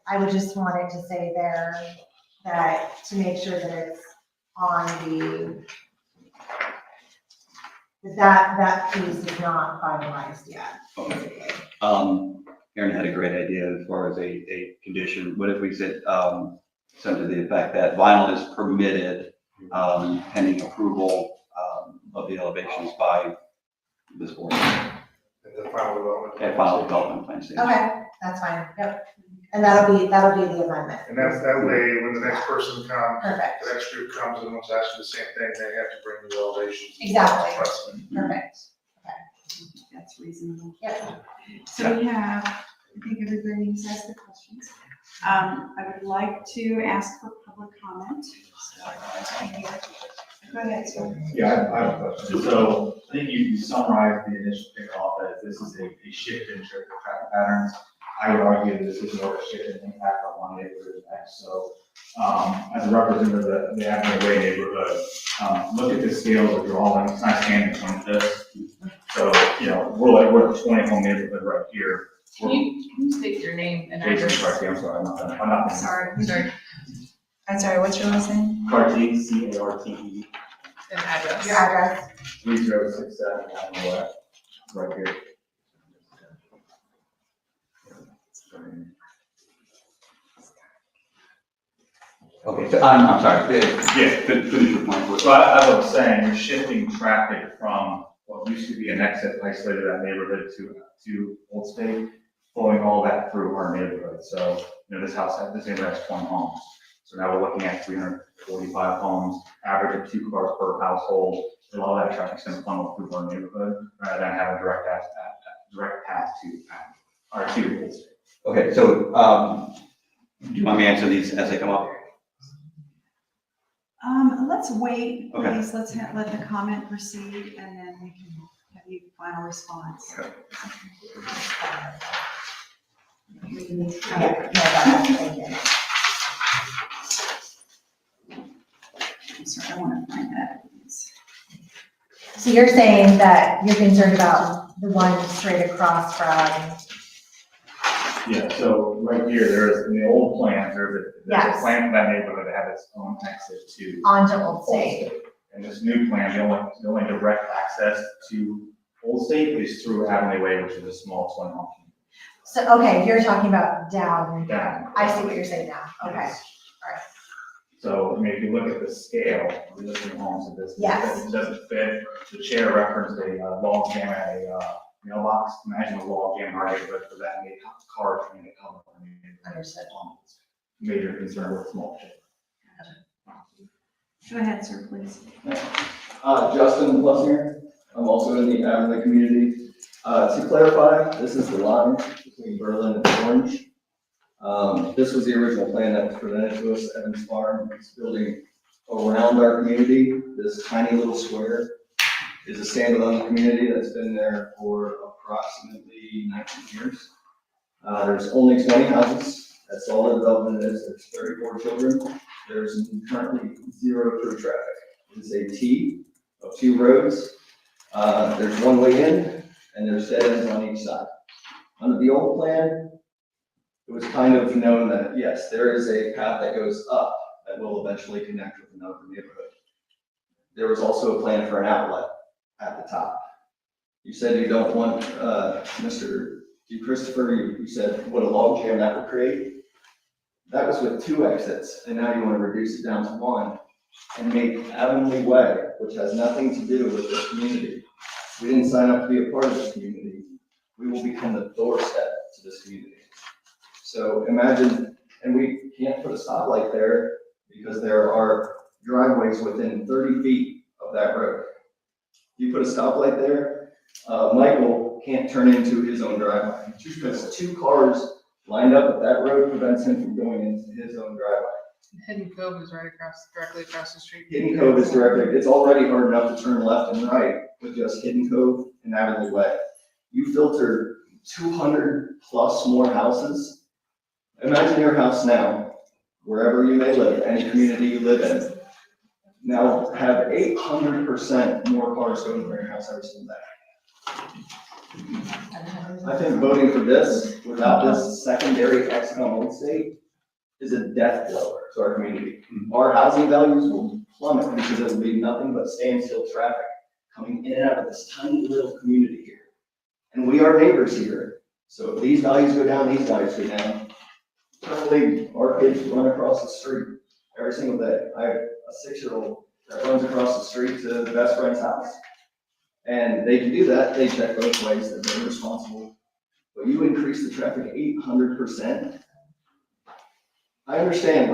I would just want it to say there that, to make sure that it's on the, that piece is not finalized yet, basically. Aaron had a great idea as far as a condition. What if we said, something to the effect that vinyl is permitted, pending approval, of the elevations by this board At the final development. at final development plan stage. Okay, that's fine, yep. And that'll be the amendment. And that's that way, when the next person comes, Perfect, the next group comes and wants to ask for the same thing, they have to bring the elevations. Exactly. Precedent. perfect. That's reasonable. Yep. So we have, I think everybody has asked the questions. I would like to ask for public comment. Go ahead, sir. Yeah, I have a question. So I think you summarized the initial kickoff as this is a shift in traffic patterns. I would argue this is more of a shift in impact on one neighborhood to the next. So as a representative of the Avenue Way neighborhood, look at the scale of the drawing, it's not standing point this. So, you know, we're a 20 home neighborhood right here. Can you state your name and Jason address? Carty, I'm sorry, I'm not. Sorry. Sorry, I'm sorry, what's your last name? Carty, C-A-R-T-E, and address. Your address? 3067 Avenue Way, right here. Okay, so I'm sorry. Yeah, finish your point. So as I was saying, you're shifting traffic from what used to be an exit isolated that neighborhood to Old State, flowing all that through our neighborhood. So, you know, this neighborhood has 20 homes. So now we're looking at 345 homes, average of 2 cars per household. A lot of that traffic's gonna funnel through our neighborhood rather than have a direct path to Old State. Okay, so, do you want me to answer these as they come up? Let's wait, Okay. please, let the comment proceed, and then we can have you final response. Okay. Yeah, no, thank you. I'm sorry, I want to find that. So you're saying that you're concerned about the one straight across from, Yeah, so right here, there's, in the old plan, there's a Yes. plan for that neighborhood to have its own exit to onto Old Old State? State. And this new plan, the only direct access to Old State is through Avenue Way, which is a small 20 home community. So, okay, you're talking about down. Down. I see what you're saying now, okay. Yes. So, I mean, if you look at the scale of the existing homes of this. Yes. It doesn't fit. The chair referenced a log jam at a mailbox. Imagine a log jam in our neighborhood for that many cars trying to cover. Understood. Major concern with small children. Go ahead, sir, please. Justin Plessinger, I'm also in the Avenue community. To clarify, this is the line between Berlin and Orange. This was the original plan that was presented to us, Evans Farm. It's building around our community. This tiny little square is a standalone community that's been there for approximately 19 years. There's only 20 houses. That's all the development is. There's 34 children. There's currently 0 through traffic. It's a T of 2 roads. There's one way in and there's dead ends on each side. Under the old plan, it was kind of known that, yes, there is a path that goes up that will eventually connect with another neighborhood. There was also a plan for an outlet at the top. You said you don't want, Mr. Christopher, you said what a log jam that would create. That was with 2 exits, and now you want to reduce it down to 1 and make Avonlea Way, which has nothing to do with this community. We didn't sign up to be a part of this community. We will become the doorstep to this community. So imagine, and we can't put a stoplight there because there are driveways within 30 feet of that road. You put a stoplight there, Michael can't turn into his own driveway because 2 cars lined up at that road prevents him from going into his own driveway. Hidden Cove is directly across the street. Hidden Cove is directly, it's already hard enough to turn left and right with just Hidden Cove and Avonlea Way. You filter 200 plus more houses. Imagine your house now, wherever you may live, any community you live in. Now have 800% more cars going to your house every single day. I think voting for this without this secondary exit on Old State is a death blow to our community. Our housing values will plummet because it will be nothing but standstill traffic coming in and out of this tiny little community here. And we are neighbors here. So if these values go down, these values go down. Currently, our kids run across the street every single day. I have a 6-year-old that runs across the street to the best friend's house. And they can do that, they check both ways, that they're responsible. But you increase the traffic 800%. I understand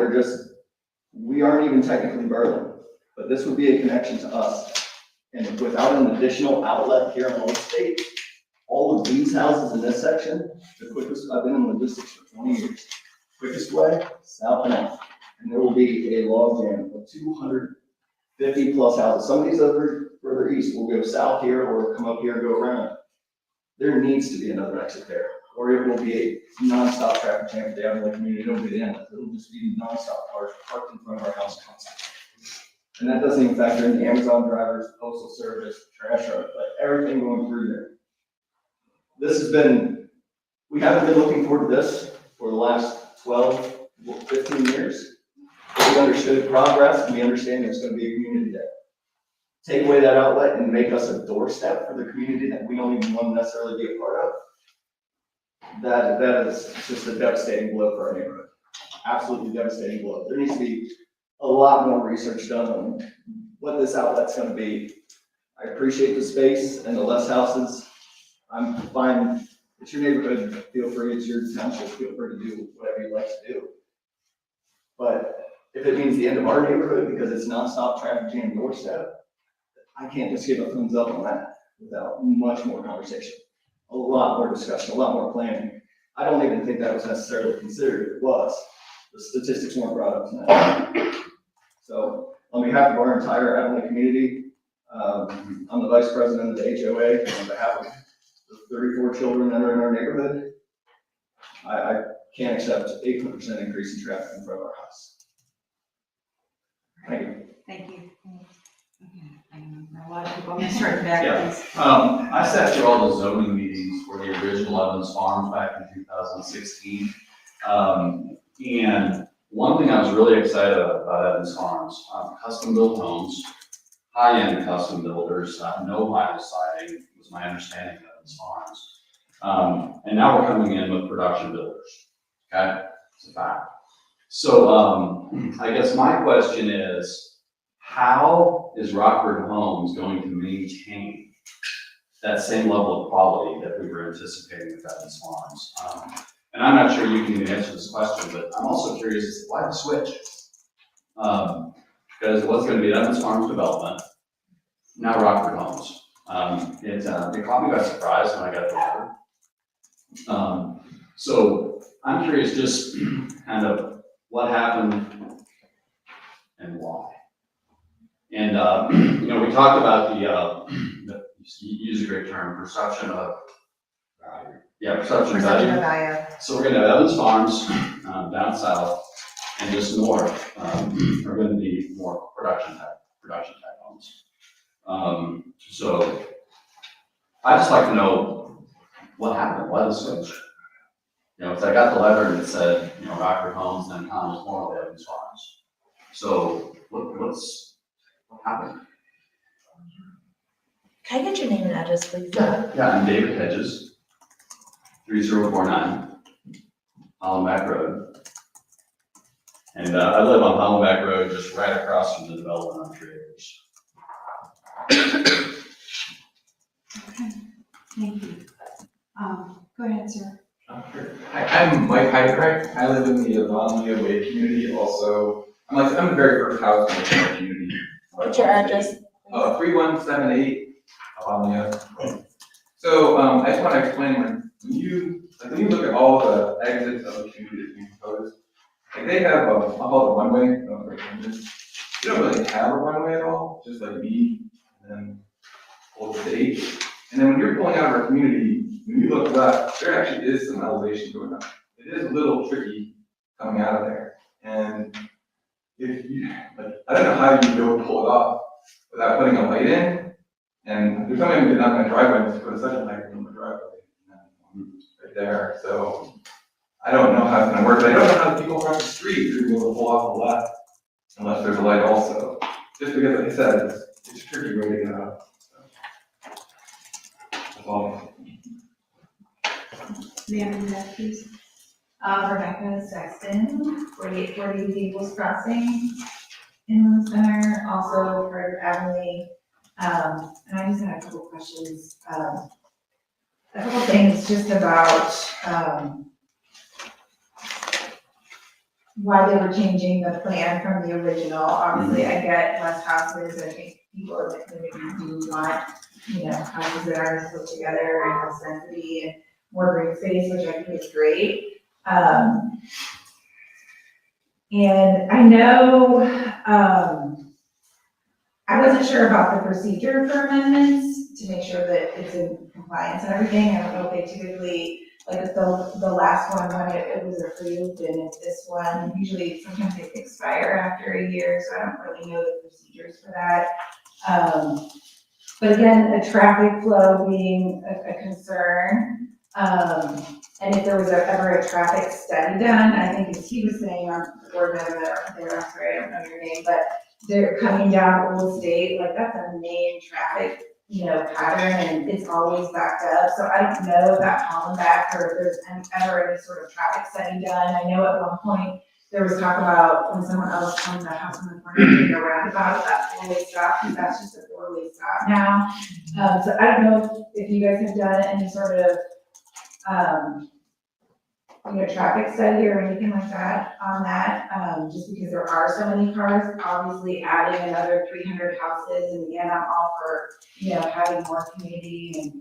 we aren't even technically Berlin, but this would be a connection to us. And without an additional outlet here in Old State, all of these houses in this section, the quickest, I've been in logistics for 20 years, quickest way, south and out. And there will be a log jam of 250 plus houses. Some of these over further east will go south here or come up here and go around. There needs to be another exit there. or it will be a nonstop traffic jam for the Avonlea community. It'll be the end. It'll just be nonstop cars parked in front of our house constantly. And that doesn't even factor in the Amazon drivers, postal service, trash truck, like everything going through there. This has been, we haven't been looking forward to this for the last 12, 15 years. We understood progress, and we understand there's gonna be a community there. Take away that outlet and make us a doorstep for the community that we don't even want to necessarily be a part of. That is just a devastating blow for our neighborhood. Absolutely devastating blow. There needs to be a lot more research done on what this outlet's gonna be. I appreciate the space and the less houses. I'm fine. It's your neighborhood. Feel free. It's your township. Feel free to do whatever you like to do. But if it means the end of our neighborhood because it's nonstop traffic jam doorstep, I can't just give a thumbs up on that without much more conversation, a lot more discussion, a lot more planning. I don't even think that was necessarily considered. If it was, the statistics weren't brought up tonight. So on behalf of our entire Avonlea community, I'm the vice president of the HOA. On behalf of the 34 children that are in our neighborhood, I can't accept 800% increase in traffic in front of our house. Thank you. Thank you. Okay, I know a lot of people, I'm gonna start back, Yeah. please. I sat through all the zoning meetings for the original Evans Farms back in 2016. And one thing I was really excited about Evans Farms, custom built homes, high-end custom builders, no vinyl siding was my understanding of Evans Farms. And now we're coming in with production builders, okay? It's a fact. So I guess my question is, how is Rockford Homes going to maintain that same level of quality that we were anticipating with Evans Farms? And I'm not sure you can even answer this question, but I'm also curious as to why the switch? Because it was going to be Evans Farms development, now Rockford Homes. It caught me by surprise when I got the letter. So I'm curious just kind of what happened and why. And, we talked about you use a great term, perception of value. Yeah, perception of Perception value. of value. So we're gonna have Evans Farms, down south, and just north, are gonna be more production type homes. So I'd just like to know what happened, why the switch? Because I got the letter and it said, Rockford Homes, then Thomas Moore, Evans Farms. So what happened? Can I get your name and address, please? Yeah, I'm David Hedges, 3049 Hollenbeck Road. And I live on Hollenbeck Road, just right across from the development on 3 acres. Okay, thank you. Go ahead, sir. Hi, I'm Mike Heidreich. I live in the Avonlea Way community also. I'm the very first house in the community. What's your address? 3178 Avonlea. So, I just want to explain when you look at all the exits of the community that's being proposed, they have I'll call it a runway, you don't really have a runway at all, just like me, and then Old State. And then when you're pulling out of our community, when you look left, there actually is some elevation going on. It is a little tricky coming out of there. And if you, I don't know how you go pull it off without putting a light in. And there's something we did not in the driveway, just put a second light in the driveway. Right there. So I don't know how it's gonna work, but I don't know how the people across the street are gonna be able to pull off the left unless there's a light also. Just because, like I said, it's a tricky way to get out. So, that's all. Ma'am, that please. Rebecca Sexton, 4840 Gables Crossing, Inland Center, also part of Avonlea. And I just had a couple questions. A couple things just about, why they were changing the plan from the original. Obviously, I get less houses, I think people in the community do want, houses that are close together and less density and more green space, which I think is great. And I know, I wasn't sure about the procedure for amendments to make sure that it's in compliance and everything. I don't know if they typically like if the last one, when it was approved, and if this one, usually sometimes they expire after a year, so I don't really know the procedures for that. But again, a traffic flow being a concern, and if there was ever a traffic study done, I think as he was saying, our board member there, I'm sorry, I don't know your name, but they're coming down Old State, like that's a main traffic, pattern, and it's always backed up. So I don't know about Hollenbeck or if there's ever any sort of traffic study done. I know at one point there was talk about when someone else comes to the house in the corner, doing a roundabout, that four-way stop, because that's just a four-way stop now. So I don't know if you guys have done any sort of, traffic study or anything like that on that, just because there are so many cars, obviously adding another 300 houses, and again, I'm all for, having more community,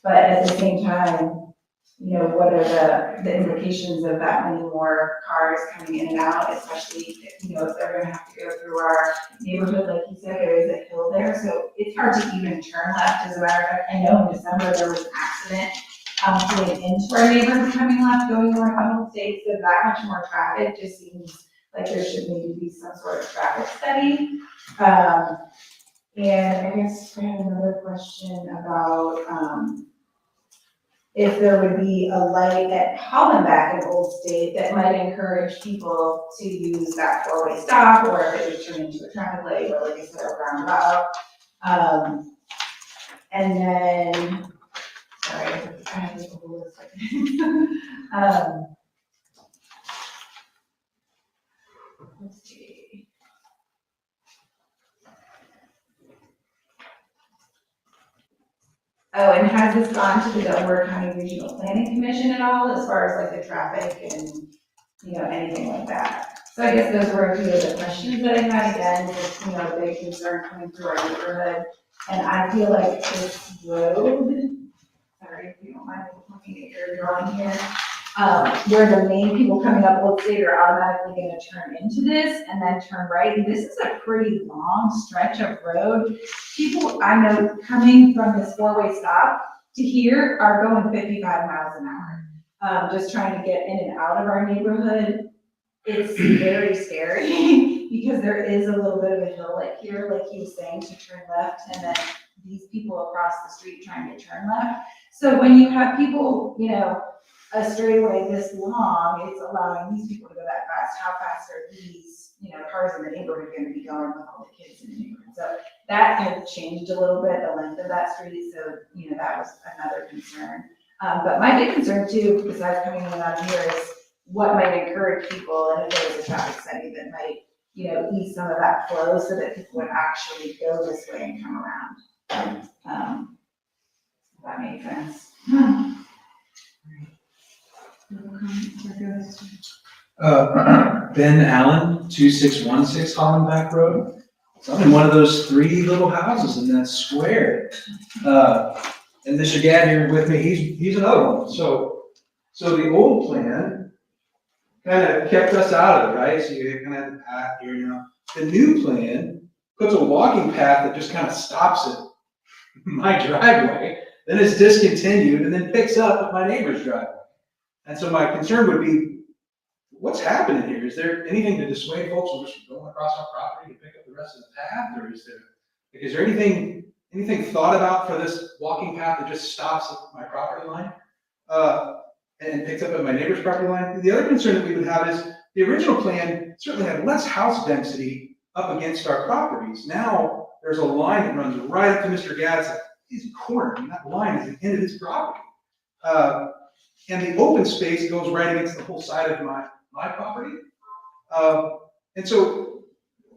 but at the same time, what are the implications of that many more cars coming in and out, especially, if they're gonna have to go through our neighborhood, like you said, there is a hill there, so it's hard to even turn left. As a matter of fact, I know in December there was an accident going into our neighborhood coming left, going around Old State, so that much more traffic just seems like there should maybe be some sort of traffic study. And I guess I had another question about, if there would be a light at Hollenbeck and Old State that might encourage people to use that four-way stop, or if it would turn into a traffic light, or like I said, a roundabout. And then, sorry, I have this whole list. Let's see. Oh, and has this gone to the Delaware County Regional Planning Commission at all, as far as like the traffic and, anything like that? So I guess those were a few of the questions that I had, again, just, a big concern coming through our neighborhood. And I feel like this road, sorry if you don't mind looking at your drawing here, where the main people coming up Old State are automatically gonna turn into this and then turn right. And this is a pretty long stretch of road. People I know coming from this four-way stop to here are going 55 miles an hour, just trying to get in and out of our neighborhood. It's very scary because there is a little bit of a hill like here, like he was saying, to turn left, and then these people across the street trying to turn left. So when you have people, a straightaway this long, it's allowing these people to go that fast. How fast are these, cars in the neighborhood going to be going with all the kids in the neighborhood? So that had changed a little bit, the length of that street. So, that was another concern. But my big concern too, besides coming in out here, is what might encourage people, and if there was a traffic study that might, ease some of that flow so that people would actually go this way and come around. If that makes sense. Ben Allen, 2616 Hollenbeck Road. So I'm in one of those three little houses in that square. And Mr. Gadd here with me, he's another one. So the old plan kind of kept us out of it, right? So you kind of have the path here, The new plan puts a walking path that just kind of stops at my driveway, then it's discontinued, and then picks up at my neighbor's driveway. And so my concern would be, what's happening here? Is there anything to dissuade folks from just going across our property to pick up the rest of the path? Or is there anything thought about for this walking path that just stops at my property line? And picks up at my neighbor's property line? The other concern that we would have is the original plan certainly had less house density up against our properties. Now there's a line that runs right up to Mr. Gadd's corner, and that line is the end of his property. And the open space goes right against the whole side of my property. And so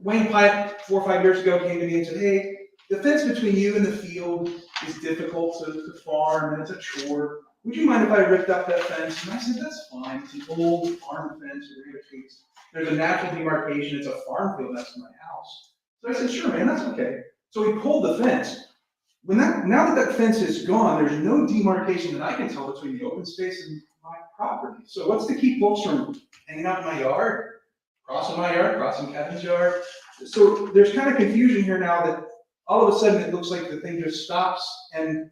Wayne Pyatt, 4 or 5 years ago, came to me and said, hey, the fence between you and the field is difficult to farm, and it's a chore. Would you mind if I ripped up that fence? And I said, that's fine. It's an old farm fence. There's a natural demarcation. It's a farm field next to my house. So I said, sure, man, that's okay. So we pulled the fence. Now that fence is gone, there's no demarcation that I can tell between the open space and my property. So what's to keep folks from hanging out in my yard, crossing Kevin's yard? So there's kind of confusion here now that all of a sudden it looks like the thing just stops, and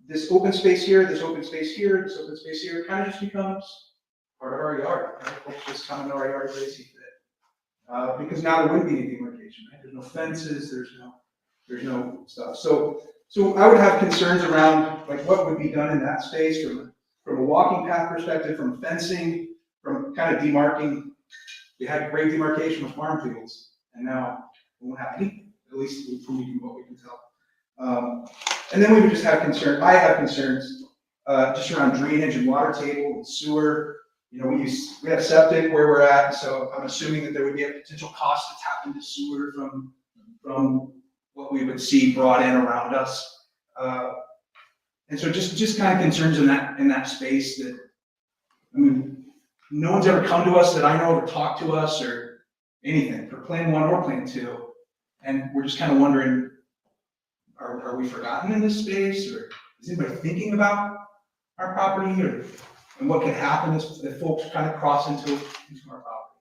this open space here, this open space here, this open space here, kind of just becomes part of our yard, right? Folks just come into our yard as they see fit. Because now there wouldn't be any demarcation, right? There's no fences, there's no stuff. So I would have concerns around like what would be done in that space from a walking path perspective, from fencing, from kind of demarking. We had great demarcation with farm fields, and now we won't have any, at least from what we can tell. And then we would just have concerns, I have concerns, just around drainage and water table and sewer. You know, we have septic where we're at, so I'm assuming that there would be a potential cost to tap into sewer from what we would see brought in around us. And so just kind of concerns in that space that, I mean, no one's ever come to us that I know or talked to us or anything for Plan 1 or Plan 2. And we're just kind of wondering, are we forgotten in this space, or is anybody thinking about our property, and what can happen if folks kind of cross into our property?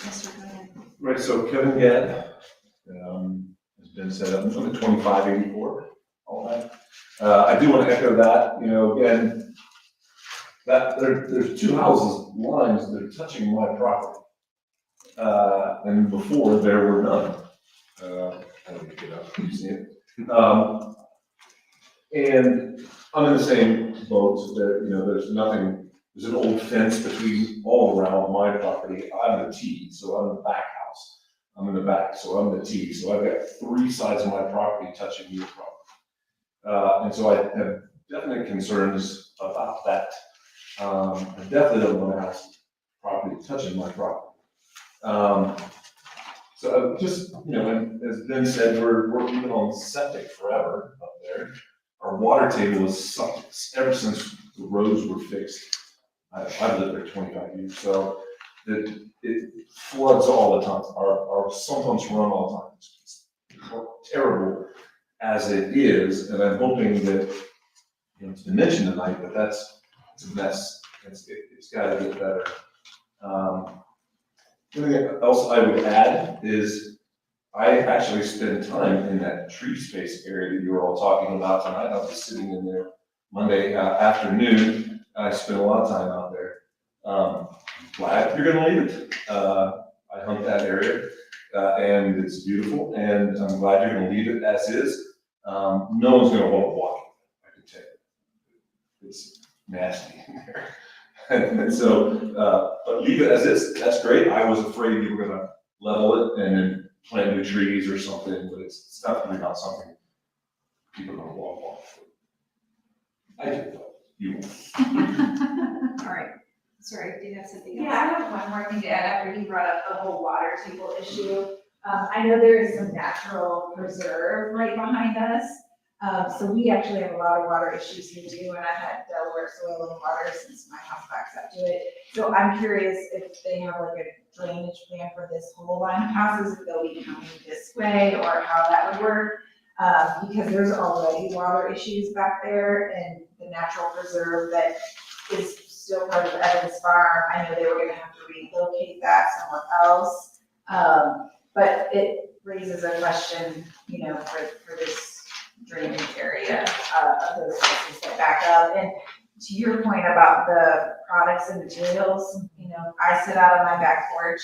Yes, sir, go ahead. Right, so Kevin Gadd, has been set up, I'm at 2584, all that. I do want to echo that, you know, again, that there's two houses, lines that are touching my property. And before there were none. I don't need to get up, you see it. And I'm in the same boat, so that, you know, there's an old fence between all around my property. I'm the T, so I'm the back house. I'm in the back, so I'm the T. So I've got three sides of my property touching your property. And so I have definite concerns about that. I definitely don't want to have property touching my property. So just, you know, and as Ben said, we're working on septic forever up there. Our water table was sucked ever since the roads were fixed. I've lived there 25 years, so it floods all the time. Our sump pumps run all the time. It's terrible as it is, and I'm hoping that, you know, it's been mentioned tonight, but it's a mess. It's got to get better. The only thing else I would add is I actually spend time in that tree space area that you were all talking about tonight. I was sitting in there Monday afternoon. I spent a lot of time out there. Glad you're gonna leave it. I hunt that area, and it's beautiful, and I'm glad you're gonna leave it as is. No one's gonna want to walk it, I can tell you. It's nasty in there. And so, but leave it as is, that's great. I was afraid you were gonna level it and then plant new trees or something, but it's definitely not something people are gonna walk off. I do, though. You won't. All right, sorry, do you have something Yeah, else? I have one more thing to add after he brought up the whole water table issue. I know there is some natural preserve right behind us. So we actually have a lot of water issues here too, and I've had Delaware soil and water since my house backs up to it. So I'm curious if they have like a drainage plan for this whole line of houses, if they'll be coming this way, or how that would work. Because there's already water issues back there, and the natural preserve that is still part of Evans Farm, I know they were gonna have to relocate that somewhere else. But it raises a question, you know, for this drainage area, of those places that back up. And to your point about the products and materials, you know, I sit out on my back porch.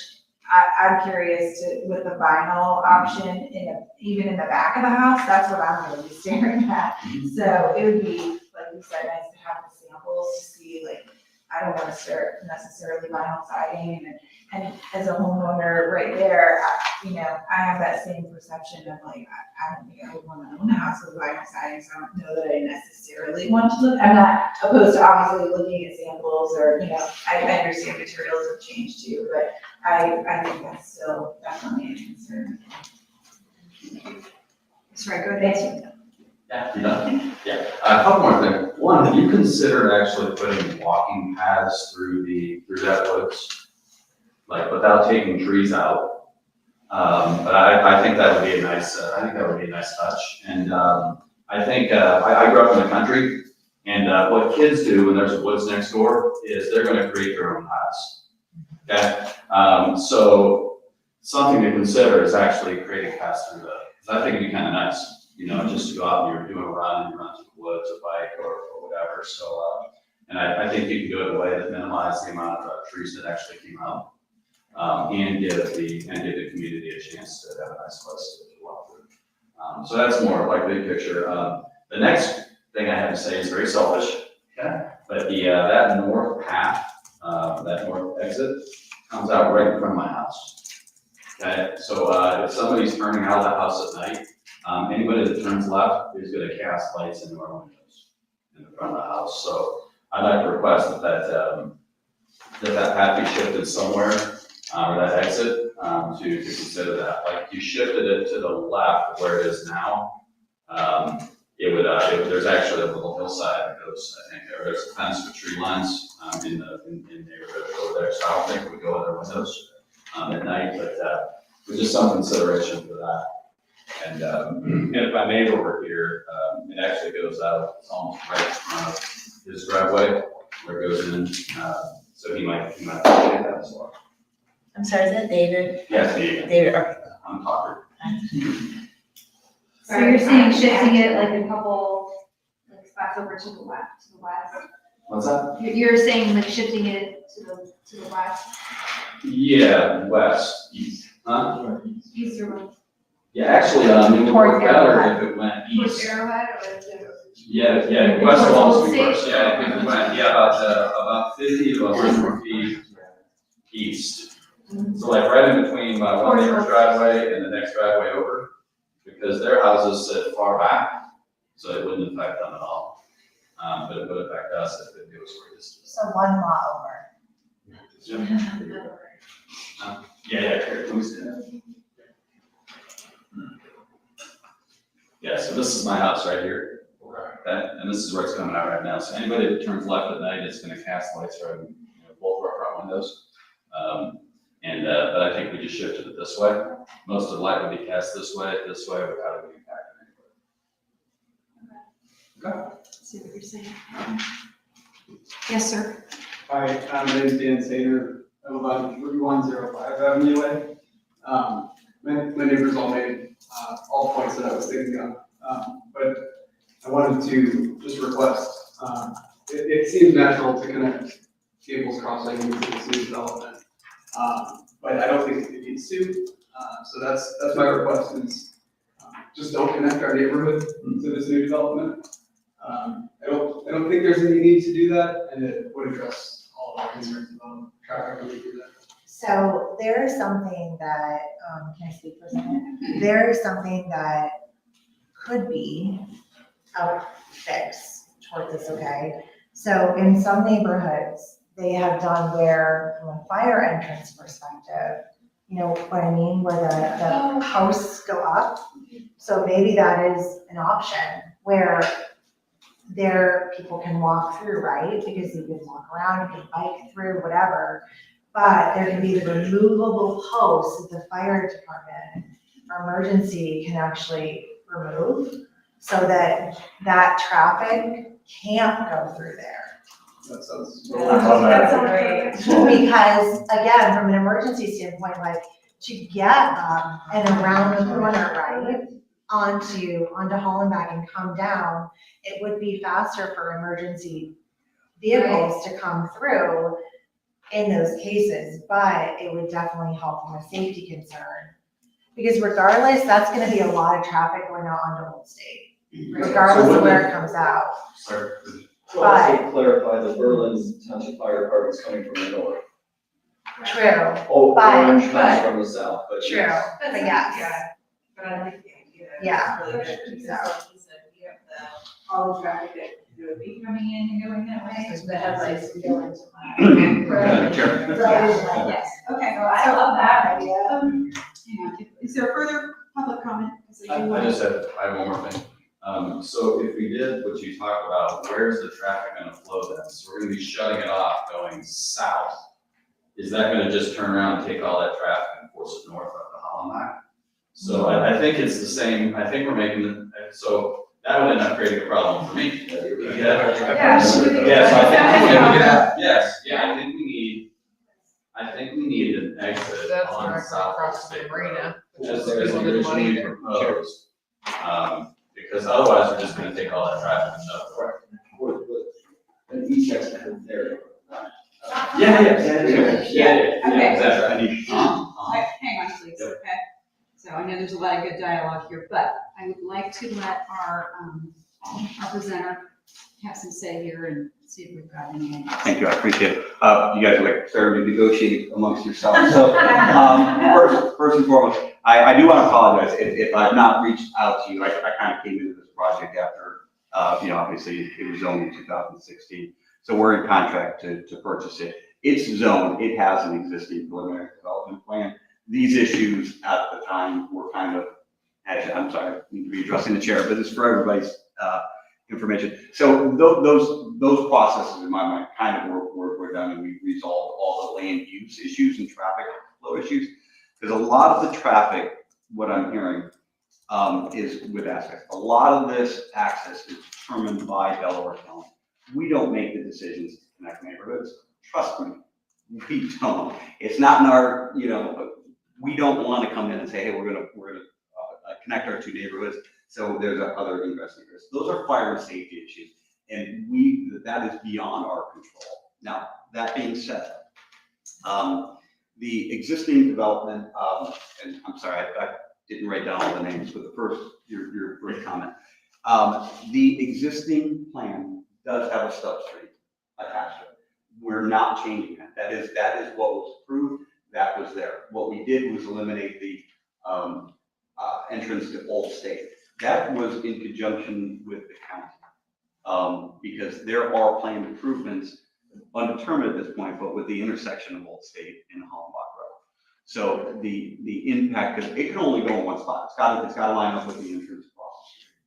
I'm curious with the vinyl option even in the back of the house, that's what I'm really staring at. So it would be, like you said, nice to have the samples to see, like, I don't want to start necessarily vinyl siding, and as a homeowner right there, you know, I have that same perception of like, I don't think I would want to own a house with vinyl siding, so I don't know that I necessarily want to look. I'm not opposed to obviously looking at samples, or, you know, I understand materials have changed too, but I think that's still definitely a concern. Sorry, go ahead. Yeah, you done? Yeah, a couple more things. One, have you considered actually putting walking paths through that woods? Like, without taking trees out? But I think that would be a nice, touch. And, I think, I grew up in the country, and, what kids do when there's woods next door is they're gonna create their own paths. Okay? So something to consider is actually creating paths through that, because I think it'd be kind of nice. just to go out and you're doing a run, and you run through the woods, a bike or whatever. So, and I think you can do it in a way that minimizes the amount of trees that actually came out. And give the community a chance to have a nice place to walk through. So that's more like big picture. The next thing I have to say is very selfish, okay? But that north path, that north exit comes out right in front of my house. Okay, so if somebody's turning out of the house at night, anybody that turns left is gonna cast lights into our windows in the front of the house. So I'd like to request that path be shifted somewhere, or that exit, to consider that. Like if you shifted it to the left where it is now, there's actually a little hillside that goes, I think, there's a fence with tree lines, in the neighborhood over there. So I don't think it would go in their windows, at night, but, with just some consideration for that. And if I may over here, it actually goes out, it's almost right in front of his driveway where it goes in, so he might get that as well. I'm sorry, is that David? Yes, David. David, okay. I'm Tucker. So you're saying shifting it like a couple, like spots over to the west, What's that? You're saying like shifting it to the west, Yeah, west, east, huh? east or west? Yeah, actually, it would work Towards better Arrowhead. if it went Towards east. Arrowhead or to? Yeah, west will almost be Towards worse, yeah, if it went, about 50 to 100 feet east. So like right in between my one neighbor's driveway and the next driveway over, because their houses sit far back, so it wouldn't affect them at all. But it would affect us if it goes where it is. So 1 lot over. Yeah, here, let me see that. Yeah, so this is my house right here. Okay, and this is where it's coming out right now. So anybody that turns left at night, it's gonna cast lights right in both of our front windows. But I think we just shifted it this way. Most of the light would be cast this way without it being impacted anywhere. Okay. See what you're saying. Yes, sir. Hi, my name is Dan Sater. I live on 3105 Avenue Way. My neighbors all made all points that I was thinking of. But I wanted to just request, it seems natural to connect Gables Crossing into this new development. But I don't think it needs to. So that's my request is just don't connect our neighborhood to this new development. I don't think there's any need to do that, and it would address all of our concerns about traffic when we do that. So there is something that, can I speak for a second? There is something that could be a fix towards this, okay? So in some neighborhoods, they have done where, from a fire entrance perspective, you know what I mean, where the posts go up. So maybe that is an option where people can walk through, right? Because you can walk around, you can bike through, whatever. But there can be the removable posts that the fire department or emergency can actually remove so that traffic can't go through there. That sounds. Because again, from an emergency standpoint, like to get up and around the corner, right, onto Hollenbeck and come down, it would be faster for emergency vehicles to come through in those cases, but it would definitely help from a safety concern. Because regardless, that's gonna be a lot of traffic going out onto Old State, regardless of where it comes out. Sorry. To also clarify, the Berlin Township Fire Department's coming from the north. True, Oh, But- Orange comes but- from the south, but true, yes. but yes, But I like the idea. Yeah. It's really good, because like you said, you have all the traffic that would be coming in and going that way, so the headlights would go into Madam Chair. Yes, okay, well, I love that idea. Yeah. Is there further public comment? Because I do want to- I have one more thing. So if we did what you talked about, where's the traffic gonna flow then? So we're gonna be shutting it off going south. Is that gonna just turn around and take all that traffic and force it north up to Hollenbeck? So I think it's the same, I think we're making, so that would end up creating a problem for me. Yeah. Yeah. Yes, I think, I think we need an exit That's on directly South across the State marina. Road, just as originally proposed. because otherwise we're just gonna take all that traffic and shove it away. And each exit there. Yeah, Okay. exactly. Hang on, please, okay? So I know there's a lot of good dialogue here, but I would like to let our presenter have some say here and see if we've got any. Thank you, I appreciate it. You guys are like starting to negotiate amongst yourselves. So, first and foremost, I do want to apologize if I've not reached out to you. I kind of came into this project after, obviously it was zoned in 2016. So we're in contract to purchase it. It's zoned, it has an existing preliminary development plan. These issues at the time were kind of, actually, I'm sorry, I need to be addressing the chair, but it's for everybody's information. So those processes in my mind kind of were done, and we resolved all the land use issues and traffic flow issues. Because a lot of the traffic, what I'm hearing, is with access. A lot of this access is determined by Delaware County. We don't make the decisions to connect neighborhoods. Trust me, we don't. It's not in our, we don't want to come in and say, hey, we're gonna connect our two neighborhoods. So there's other ingress. Those are fire and safety issues, and that is beyond our control. Now, that being said, the existing development, and I'm sorry, I didn't write down all the names, but your first comment. The existing plan does have a stub street attached to it. We're not changing that. That is what was approved. That was there. What we did was eliminate the entrance to Old State. That was in conjunction with the county, because there are planned improvements, undetermined at this point, but with the intersection of Old State and Hollenbach Road. So the impact, because it can only go in one spot. It's got to line up with the entrance across the street.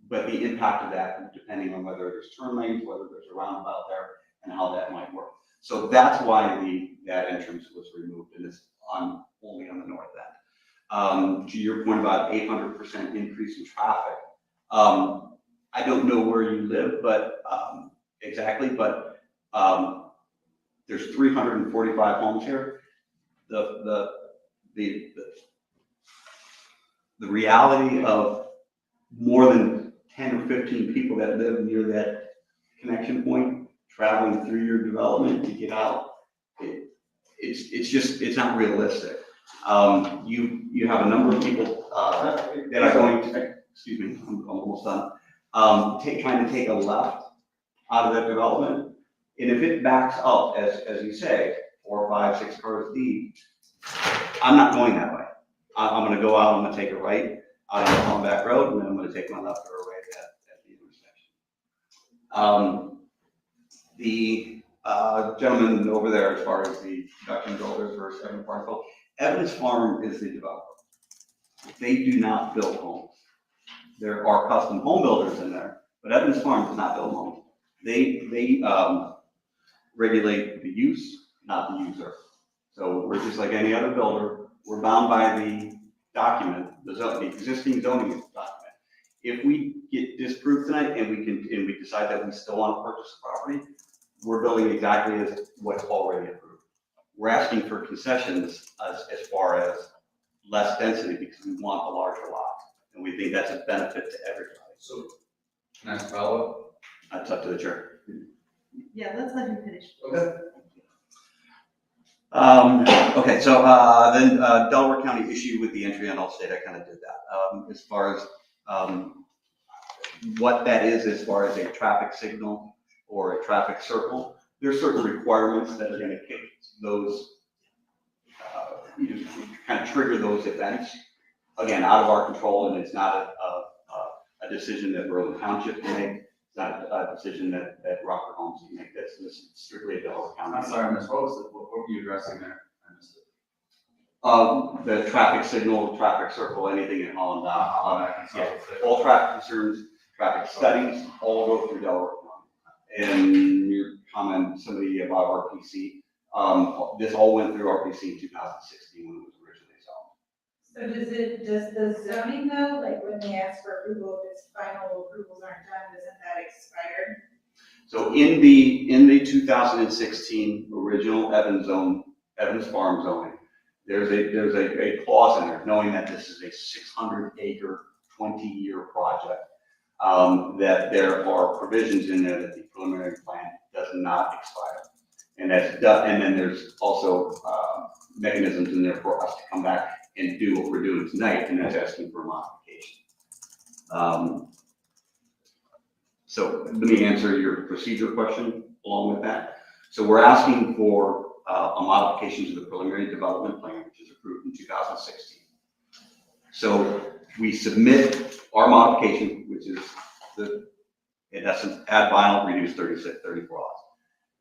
But the impact of that, depending on whether there's turn lanes, whether there's a roundabout there, and how that might work. So that's why that entrance was removed, and it's only on the north end. To your point about 800% increase in traffic, I don't know where you live, but exactly, but there's 345 homes here. The reality of more than 10 or 15 people that live near that connection point, traveling through your development to get out, it's not realistic. You have a number of people that are going to, excuse me, I'm almost done, trying to take a left out of that development. And if it backs up, as you say, 4, 5, 6 cars deep, I'm not going that way. I'm going to go out, I'm going to take a right out on the Hollenbach Road, and then I'm going to take my left or right at the intersection. The gentleman over there, as far as the production builders versus Evans Farm, Evans Farm is the developer. They do not build homes. There are custom home builders in there, but Evans Farm does not build homes. They regulate the use, not the user. So we're just like any other builder. We're bound by the document, the existing zoning document. If we get disproved tonight and we decide that we still want to purchase the property, we're building exactly as what's already approved. We're asking for concessions as far as less density because we want a larger lot, and we think that's a benefit to everybody. So, can I ask a follow-up? That's up to the chair. Yeah, let's let him finish. Okay. Okay, so then Delaware County issue with the entry on Old State, I kind of did that. As far as what that is, as far as a traffic signal or a traffic circle, there's certain requirements that are going to kick those, kind of trigger those events. Again, out of our control, and it's not a decision that Berlin Township can make. It's not a decision that Rockford Homes can make. This is strictly a Delaware County. I'm sorry, Ms. What were you addressing there? I missed it. The traffic signal, traffic circle, anything in Hollenbach. Yeah, all traffic concerns, traffic studies, all go through Delaware County. And your comment, somebody about RPC, this all went through RPC in 2016 when it was originally zoned. So does the zoning though, like when they ask for approval, if its final approvals aren't done, doesn't that expire? So in the 2016 original Evans Farm zoning, there's a clause in there, knowing that this is a 600-acre 20-year project. That there are provisions in there that the preliminary plan does not expire. And and then there's also, mechanisms in there for us to come back and do what we're doing tonight, and that's asking for a modification. So let me answer your procedure question along with that. So we're asking for a modification to the preliminary development plan, which is approved in 2016. So we submit our modification, which is in essence, add vinyl, reduce 34 lots.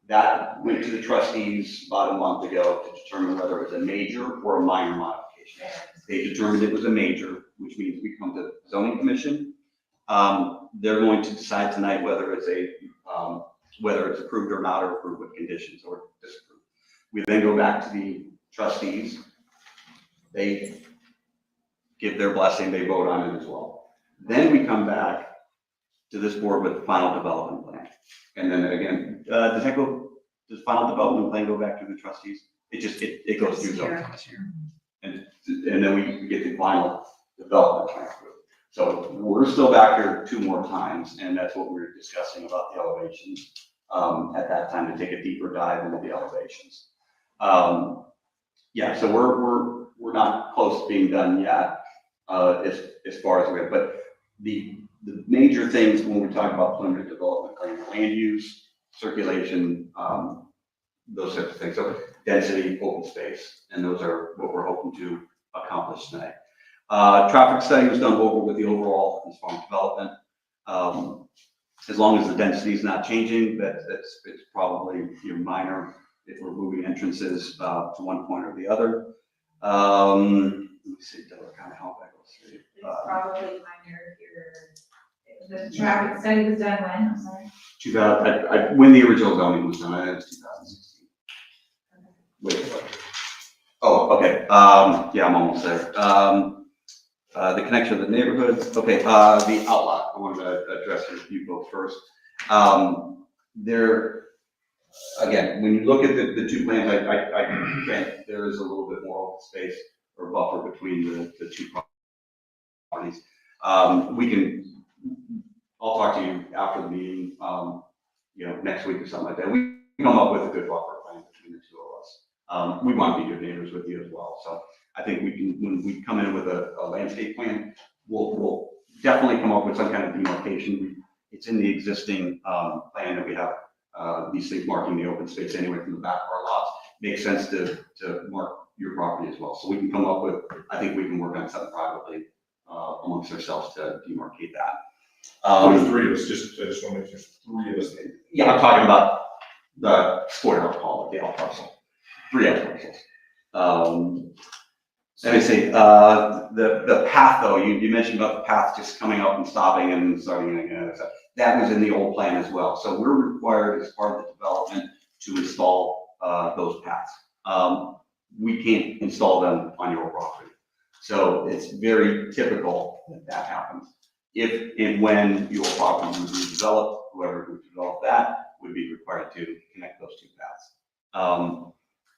That went to the trustees about a month ago to determine whether it was a major or a minor modification. They determined it was a major, which means we come to zoning commission. They're going to decide tonight whether it's approved or not, or approved with conditions or disapproved. We then go back to the trustees. They give their blessing, they vote on it as well. Then we come back to this board with the final development plan. And then again, does final development plan go back to the trustees? It goes through zoning. And then we get the final development plan approved. So we're still back here 2 more times, and that's what we were discussing about the elevations at that time, to take a deeper dive into the elevations. Yeah, so we're not close to being done yet as far as we're, but the major things when we talk about preliminary development are land use, circulation, those types of things. So density, open space, and those are what we're hoping to accomplish tonight. Traffic study was done over with the overall as farm development. As long as the density is not changing, it's probably minor if we're moving entrances to one point or the other. Let me see, kind of how that goes through. It's probably minor if the traffic study was done when, I'm sorry? When the original zoning was done, it was 2016. Wait. Oh, okay. Yeah, I'm almost there. The connection of the neighborhoods. Okay. The outlot. I wanted to address you both first. Again, when you look at the 2 plans, I grant there is a little bit more open space or buffer between the 2 properties. I'll talk to you after the meeting, next week or something like that. We come up with a good buffer plan between the 2 of us. We want to be good neighbors with you as well. So I think we can, when we come in with a landscape plan, we'll definitely come up with some kind of demarcation. It's in the existing plan that we have these things marking the open space anyway from the back of our lots. Makes sense to mark your property as well. So we can come up with, I think we can work on something privately amongst ourselves to demarcate that. There's 3 of us, I just want to make sure there's 3 of us. Yeah, I'm talking about the square, I'll call it, the L parcel. 3 L parcels. Let me see, the path though, you mentioned about the path just coming up and stopping and starting again. That was in the old plan as well. So we're required as part of the development to install those paths. We can't install them on your property. So it's very typical that happens. If and when your property is redeveloped, whoever would develop that would be required to connect those 2 paths.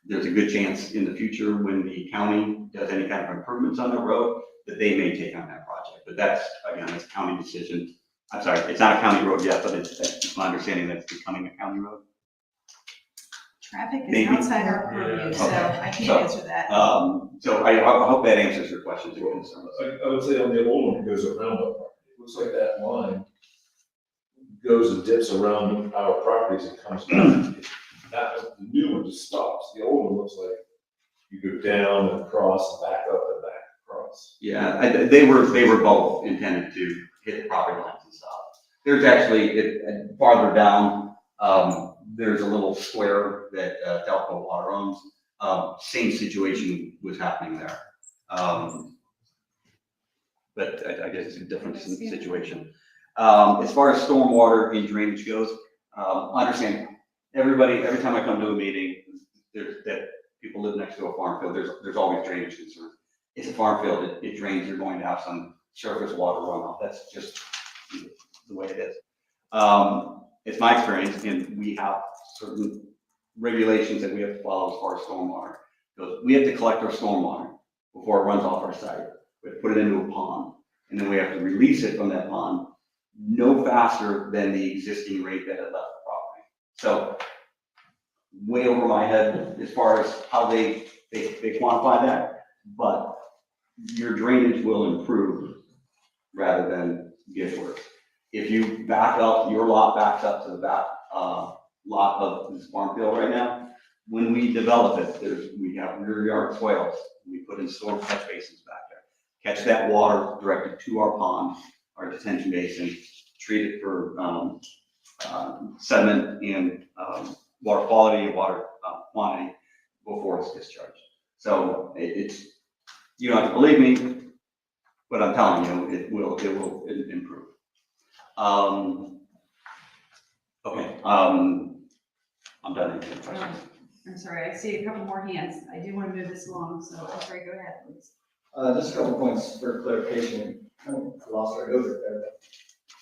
There's a good chance in the future when the county does any kind of improvements on the road that they may take on that project. But that's a county decision. I'm sorry, it's not a county road yet, but it's my understanding that it's becoming a county road. Traffic is Maybe. outside our purview, so Okay. I can't answer that. So I hope that answers your questions and concerns. I would say on the old one, it goes around our property. It looks like that line goes and dips around our properties and comes back. The new one just stops. The old one looks like you go down and across and back up and back across. Yeah, they were both intended to hit property lines and stuff. There's actually, farther down, there's a little square that Delco Water owns. Same situation was happening there. But I guess it's a different situation. As far as stormwater and drainage goes, understand, every time I come to a meeting, that people live next to a farm field, there's always drainage concerns. It's a farm field, it drains, you're going to have some surface water runoff. That's just the way it is. It's my experience, and we have certain regulations that we have to follow as far as stormwater. Because we have to collect our stormwater before it runs off our site. We have to put it into a pond. and then we have to release it from that pond no faster than the existing rate that it left the property. So way over my head as far as how they quantify that, but your drainage will improve rather than get worse. If you back up, your lot backs up to the back, lot of this farm field right now, when we develop it, we have rear yard swales. We put in storm catch basins back there. Catch that water directed to our pond, our detention basin, treat it for sediment and water quality and water quantity before it's discharged. So it's, you don't have to believe me, but I'm telling you, it will improve. Okay, I'm done answering questions. I'm sorry, I see a couple more hands. I do want to move this along, so I'm sorry, go ahead, please. Just a couple points for clarification. I lost our over there,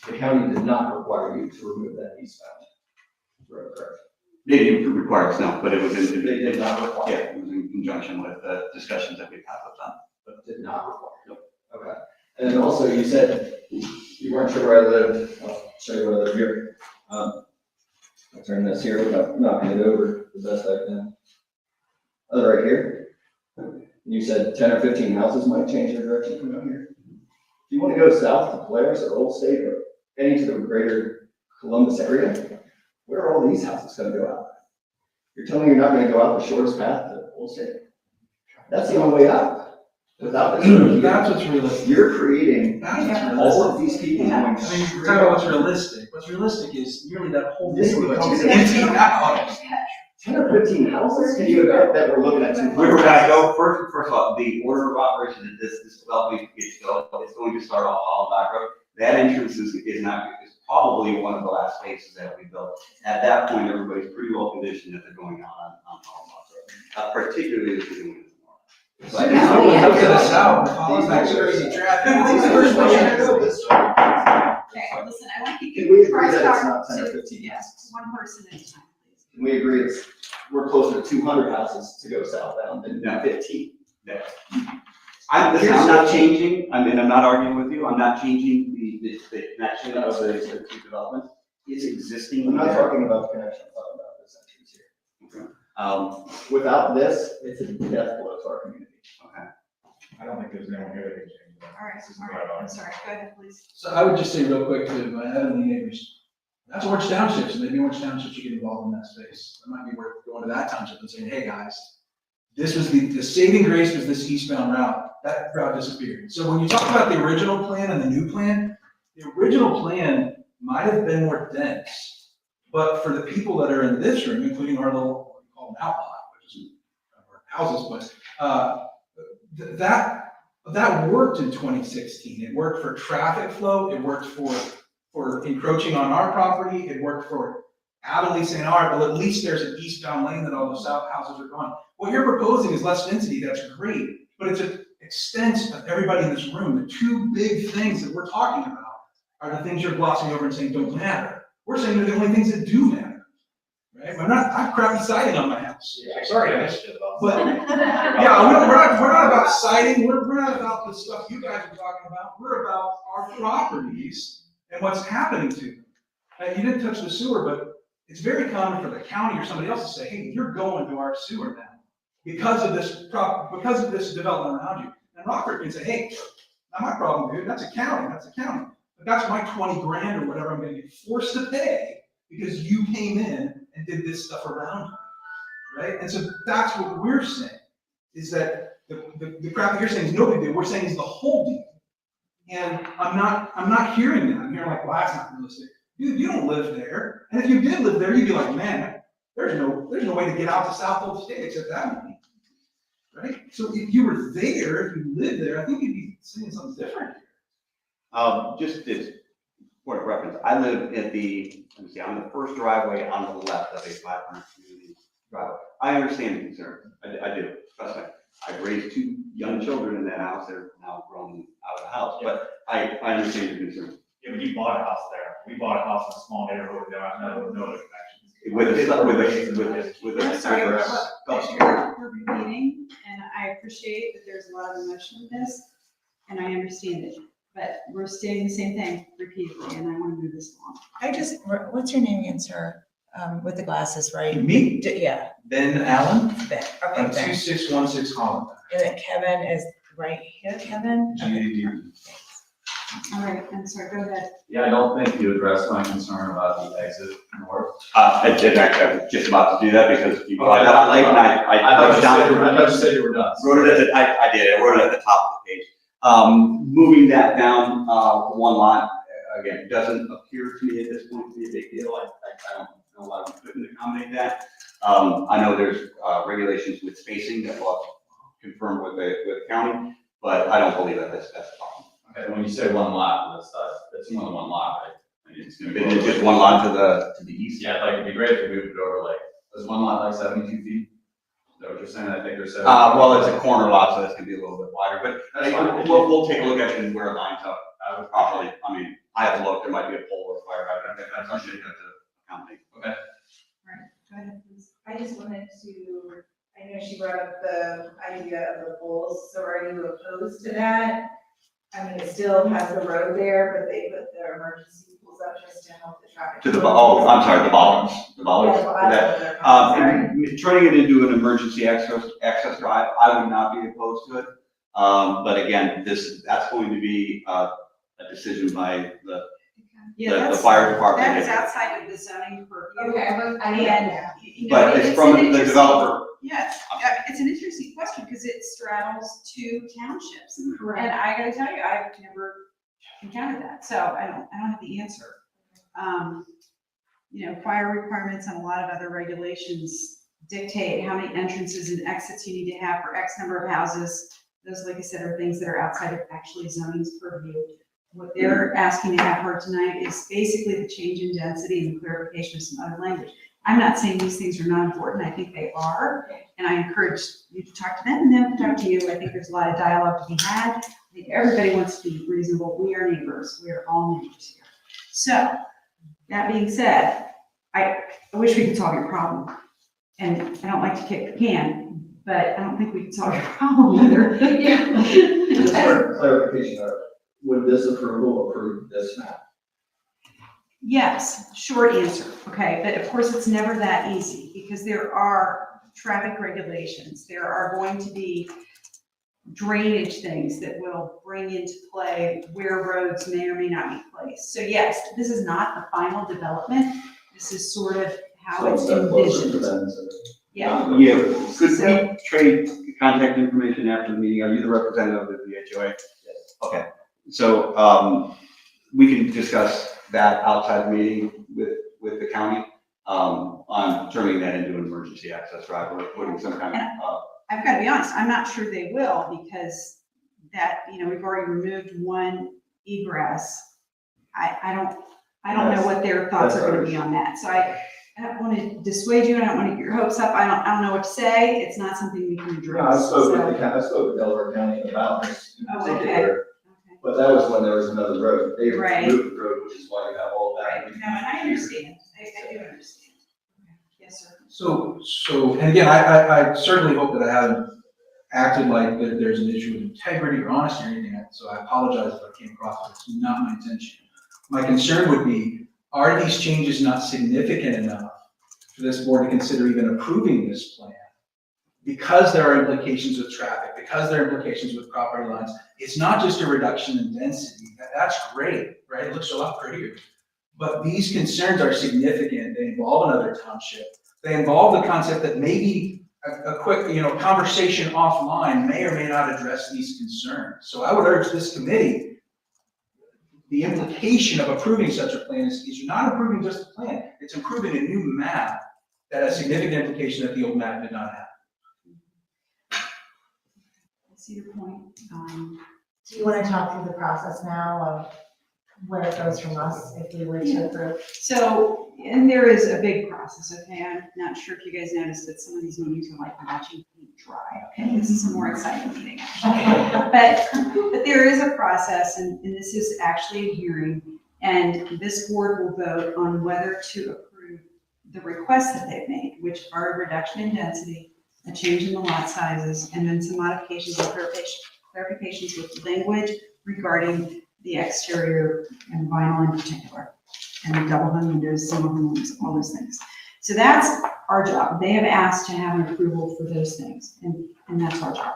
but the county did not require you to remove that eastbound road, correct? They didn't require us, no, but it was in. They did not require. Yeah, it was in conjunction with the discussions that we've had with them. But did not require. Nope. Okay. And then also you said you weren't sure where I lived. I'll show you where I live here. I'll turn this here without knocking it over the best I can. Oh, right here. You said 10 or 15 houses might change their direction from out here. If you want to go south to Polaris or Old State or any to the greater Columbus area, where are all these houses going to go out? You're telling me you're not going to go out the shortest path to Old State? That's the only way out. Without this, That's what's realistic. you're creating That's what's all of realistic. these people going. I mean, we're talking about what's realistic. What's realistic is nearly that whole This neighborhood becomes is empty now. 10 or 15 houses, can you bet that we're looking at 200? We were gonna go first of all, the order of operation that this development is going to start off all back road. That entrance is probably one of the last spaces that we built. At that point, everybody's pretty well conditioned that they're going out on Palm Road, particularly if they're doing it tomorrow. So I Yeah, think- we have to the south, follow back to crazy traffic. It's the first place you go. Okay, listen, I want to keep. Can we agree that it's Start not 10 or to- 15 Yes, houses? one person at a time, please. Can we agree we're closer to 200 houses to go southbound than No. 15? I'm not changing, I mean, I'm not arguing with you, I'm not changing the connection of the two developments. It's existing. I'm not there. talking about the connection, I'm talking about this entrance here. Without this, it's a death blow to our community. Okay. I don't think there's anyone here that can change that. All right, This is all what right, I I'm like. sorry, go ahead, please. So I would just say real quick to my heavenly neighbors, that's Orange Township, so maybe Orange Township should get involved in that space. It might be worth going to that township and saying, hey, guys, this was the saving grace was this eastbound route. That route disappeared. So when you talk about the original plan and the new plan, the original plan might have been more dense. But for the people that are in this room, including our little, what we call an outlot, which is our houses, but that worked in 2016. It worked for traffic flow. It worked for encroaching on our property. It worked for Avonlea saying, all right, well, at least there's an eastbound lane that all the south houses are gone. What you're proposing is less density. That's great, but it's an extent of everybody in this room. The two big things that we're talking about are the things you're glossing over and saying don't matter. We're saying they're the only things that do matter, right? I have crappy siding on my house. Sorry, guys. But yeah, we're not about siding. We're not about the stuff you guys are talking about. We're about our properties and what's happening to them. You didn't touch the sewer, but it's very common for the county or somebody else to say, hey, you're going to our sewer now because of this development around you. And Rockford can say, hey, not my problem, dude. That's a county. But that's my 20 grand or whatever I'm going to get forced to pay because you came in and did this stuff around you, right? And so that's what we're saying, is that the crap that you're saying is no big deal. We're saying is the whole deal. And I'm not hearing that. I'm hearing like, well, that's not realistic. Dude, you don't live there. And if you did live there, you'd be like, man, there's no way to get out to South Old State except that way, right? So if you were there, if you lived there, I think you'd be saying something different. Just as point of reference, I live on the first driveway on the left of a 500 community driveway. I understand the concern. I do. Trust me. I've raised two young children in that house. They're now grown out of the house, but I understand your concern. Yeah, but you bought a house there. We bought a house in a small neighborhood there, I know, no other connections. I'm sorry, you're repeating, and I appreciate that there's a lot of emotion in this, and I understand it. but we're stating the same thing repeatedly, and I want to move this along. What's your name again, sir? With the glasses, right? Me? Yeah, Ben Allen, Ben, on okay, Ben. 2616 Holland. And then Kevin is right here, Kevin? Okay. All right, I'm sorry, go ahead. Yeah, I don't think you addressed my concern about the exit north. I did actually, I was just about to do that because you brought that up late and I thought touched you down. said you were done. Wrote it at the, I did, I wrote it at the top of the page. Moving that down, one lot, again, doesn't appear to me at this point to be a big deal. I don't know why we couldn't accommodate that. I know there's, regulations with spacing that will confirm with the county, but I don't believe that that's a problem. Okay, when you say one lot, that's more than one lot, right? I mean, it's gonna be. It's just one lot to the east. Yeah, like, it'd be great if we moved it over, like, is one lot like 72 feet? Is that what you're saying? I think there's 70. Well, it's a corner lot, so that's gonna be a little bit wider, but That's fine. we'll take a look at it and where it lines up properly. I mean, I have to look, there might be a pole or fire hydrant, that's something to accommodate. Okay. Go ahead, please. I just wanted to, I know she brought up the idea of the poles, so are you opposed to that? I mean, it still has the road there, but they put their emergency poles up just to help the traffic. I'm sorry, the bollards, Yeah, well, I that, don't know their comment, sorry. turning it into an emergency access drive, I would not be opposed to it. But again, that's going to be, a decision by Yeah, the fire department. That is outside of the zoning purview. Okay, And, you know, But it's from an the interesting- developer. Yes, it's an interesting question because it straddles two townships. And Correct. I gotta tell you, I've never encountered that, so I don't have the answer. You know, fire requirements and a lot of other regulations dictate how many entrances and exits you need to have for X number of houses. Those, like I said, are things that are outside of actually zoning's purview. What they're asking to have heard tonight is basically the change in density and clarification of some other language. I'm not saying these things are not important, I think they are, and I encourage you to talk to them and them to talk to you. I think there's a lot of dialogue to be had. I think everybody wants to be reasonable. We are neighbors, we are all neighbors here. So, that being said, I wish we could solve your problem. And I don't like to kick the can, but I don't think we can solve your problem either. Just for clarification, would this approval approve this map? Yes, short answer, okay, but of course, it's never that easy, because there are traffic regulations, there are going to be drainage things that will bring into play where roads may or may not be placed. So yes, this is not the final development, this is sort of how it's envisioned. Yeah. Yeah, could we trade contact information after the meeting? Are you the representative of the HOA? Yes. Okay, so, we can discuss that outside the meeting with the county, on turning that into an emergency access drive or putting some kind of, I've got to be honest, I'm not sure they will, because that, you know, we've already removed one egress. I don't know what their thoughts are gonna be on that, so I don't want to dissuade you, I don't want to get your hopes up, I don't know what to say, it's not something we can No, I address. spoke So- with Delaware County about this in Oh, okay. particular, but that was when there was another road. They Right. removed the road, which is why you have all that. Right, no, and I understand, I do understand. Yes, sir. So, and again, I certainly hope that I haven't acted like that there's an issue with integrity or honesty or anything, so I apologize if I came across, it's not my intention. My concern would be, are these changes not significant enough for this board to consider even approving this plan? Because there are implications with traffic, because there are implications with property lines, it's not just a reduction in density, that's great, right? It looks a lot prettier. But these concerns are significant, they involve another township. They involve the concept that maybe a quick, conversation offline may or may not address these concerns. So I would urge this committee, the implication of approving such a plan is you're not approving just the plan, it's approving a new map that has significant implication that the old map did not have. I see your point. Do you want to talk through the process now of where it goes from us if we were to approve? So, and there is a big process, okay? I'm not sure if you guys noticed that some of these meetings are like watching paint dry, okay? This is a more exciting meeting, actually. But there is a process, and this is actually a hearing, and this board will vote on whether to approve the requests that they've made, which are a reduction in density, a change in the lot sizes, and then some modifications and clarifications with language regarding the exterior and vinyl in particular, and the double hung windows, single hung windows, all those things. So that's our job. They have asked to have an approval for those things, and that's our job.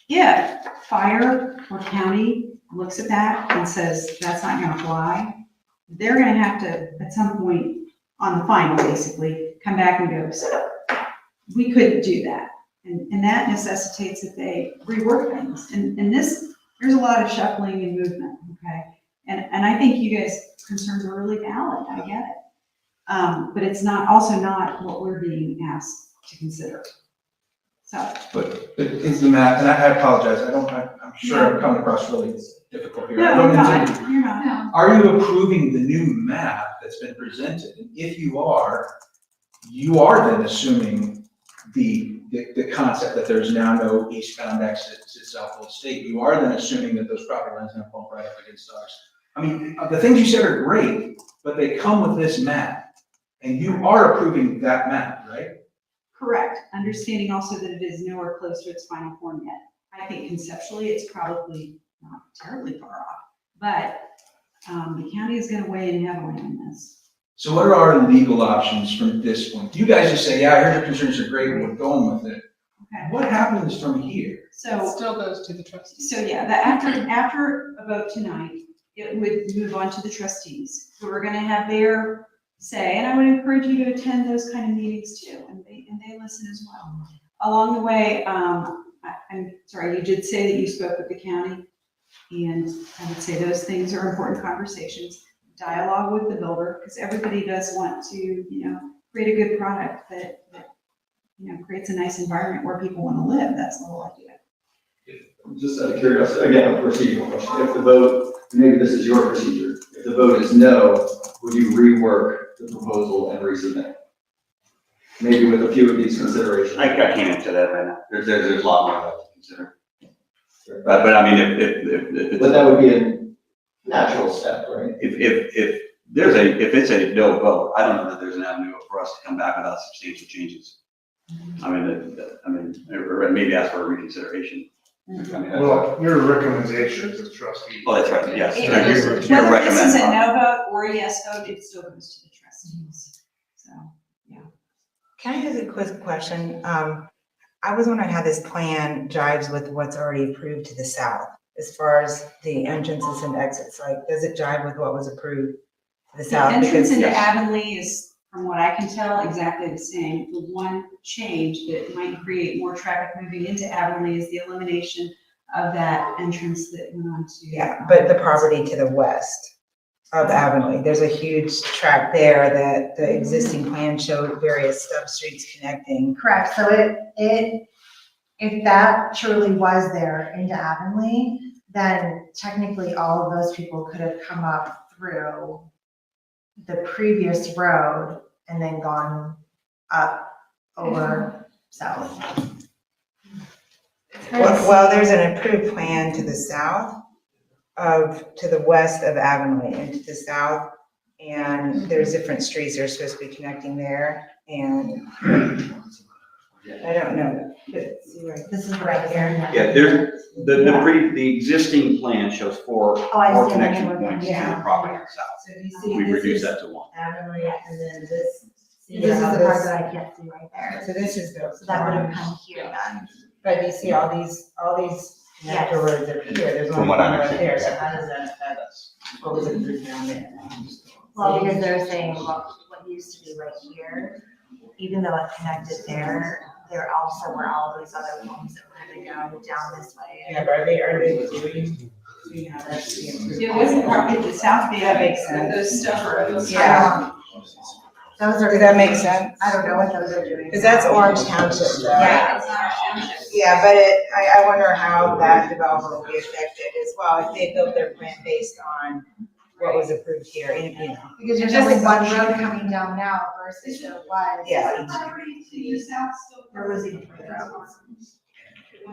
If fire or county looks at that and says that's not gonna fly, they're gonna have to, at some point on the final, basically, come back and go, so we couldn't do that. And that necessitates that they rework things. And this, there's a lot of shuffling and movement, okay? And I think you guys' concerns are really valid, I get it. But it's not, also not what we're being asked to consider. So. But is the math, and I apologize, I'm sure I'm coming across really difficult here. I No, don't you're intend not, to- you're not. Are you approving the new map that's been presented? And if you are then assuming the concept that there's now no eastbound exit to South State. You are then assuming that those property lines now bump right up against ours. I mean, the things you said are great, but they come with this map. And you are approving that map, right? Correct, understanding also that it is nowhere close to its final form yet. I think conceptually, it's probably not terribly far off, but the county is gonna weigh in heavily on this. So what are our legal options from this point? You guys just say, yeah, I heard your concerns are great, we're going with it. Okay. What happens from here? It So, still goes to the trustees. so yeah, after a vote tonight, it would move on to the trustees, who are gonna have their say, and I would encourage you to attend those kind of meetings too, and they listen as well. Along the way, I'm sorry, you did say that you spoke with the county, and I would say those things are important conversations. Dialogue with the builder, because everybody does want to, create a good product that creates a nice environment where people want to live. That's the whole idea. Just out of curiosity, again, a procedural question. If the vote, maybe this is your procedure, if the vote is no, would you rework the proposal and resubmit? Maybe with a few of these considerations. I can't answer that right now. There's a lot more I have to consider. But I mean, if. But that would be a natural step, right? If it's a no vote, I don't know that there's an avenue for us to come back without substantial changes. I mean, or maybe ask for a reconsideration. I mean, that's- Well, your recommendations as trustee. Oh, that's right, yes. It- You're Whether this is a recommending. no vote or a yes vote, it still goes to the trustees. So, Can I ask a quick question? I was wondering how this plan jives with what's already approved to the south, as far as the entrances and exits. Like, does it jive with what was approved to the the south? entrance Because- into Avonlea is, from what I can tell, exactly the same. The one change that might create more traffic moving into Avonlea is the elimination of that entrance that went on to. Yeah, but the property to the west of Avonlea, there's a huge tract there that the existing plan showed various stub streets connecting. Correct, so if that truly was there into Avonlea, then technically all of those people could have come up through the previous road and then gone up over south. Well, there's an approved plan to the south to the west of Avonlea and to the south. And there's different streets that are supposed to be connecting there. And I don't know. But see right, This is right here. Yeah, there's, the existing plan shows four I see. connection points to the Yeah. property on the south. So if you see, We this reduced is that to one. Avonlea, and then this. see This is how the part this- that I can't see right there. So this is the. So that would have come here then. But you see all these connector roads are here, there's From one what I right understand, there, so yeah. how does that affect what was approved down there? Well, because they're saying what used to be right here, even though it connected there also were all those other homes that were gonna go down this way. Yeah, but are they doing, see how that's being approved? It wasn't property to the south, That makes sense. those stuff roads. Yeah. Those are. Does that make sense? I don't know what those are doing. Because that's Orange Township, though. Yeah. It's not a township. Yeah, but I wonder how that development will be affected as well, if they built their plan based on what was approved here, Because there's only one road coming down now versus there was. Yeah. Property to your south still. There was even three roads.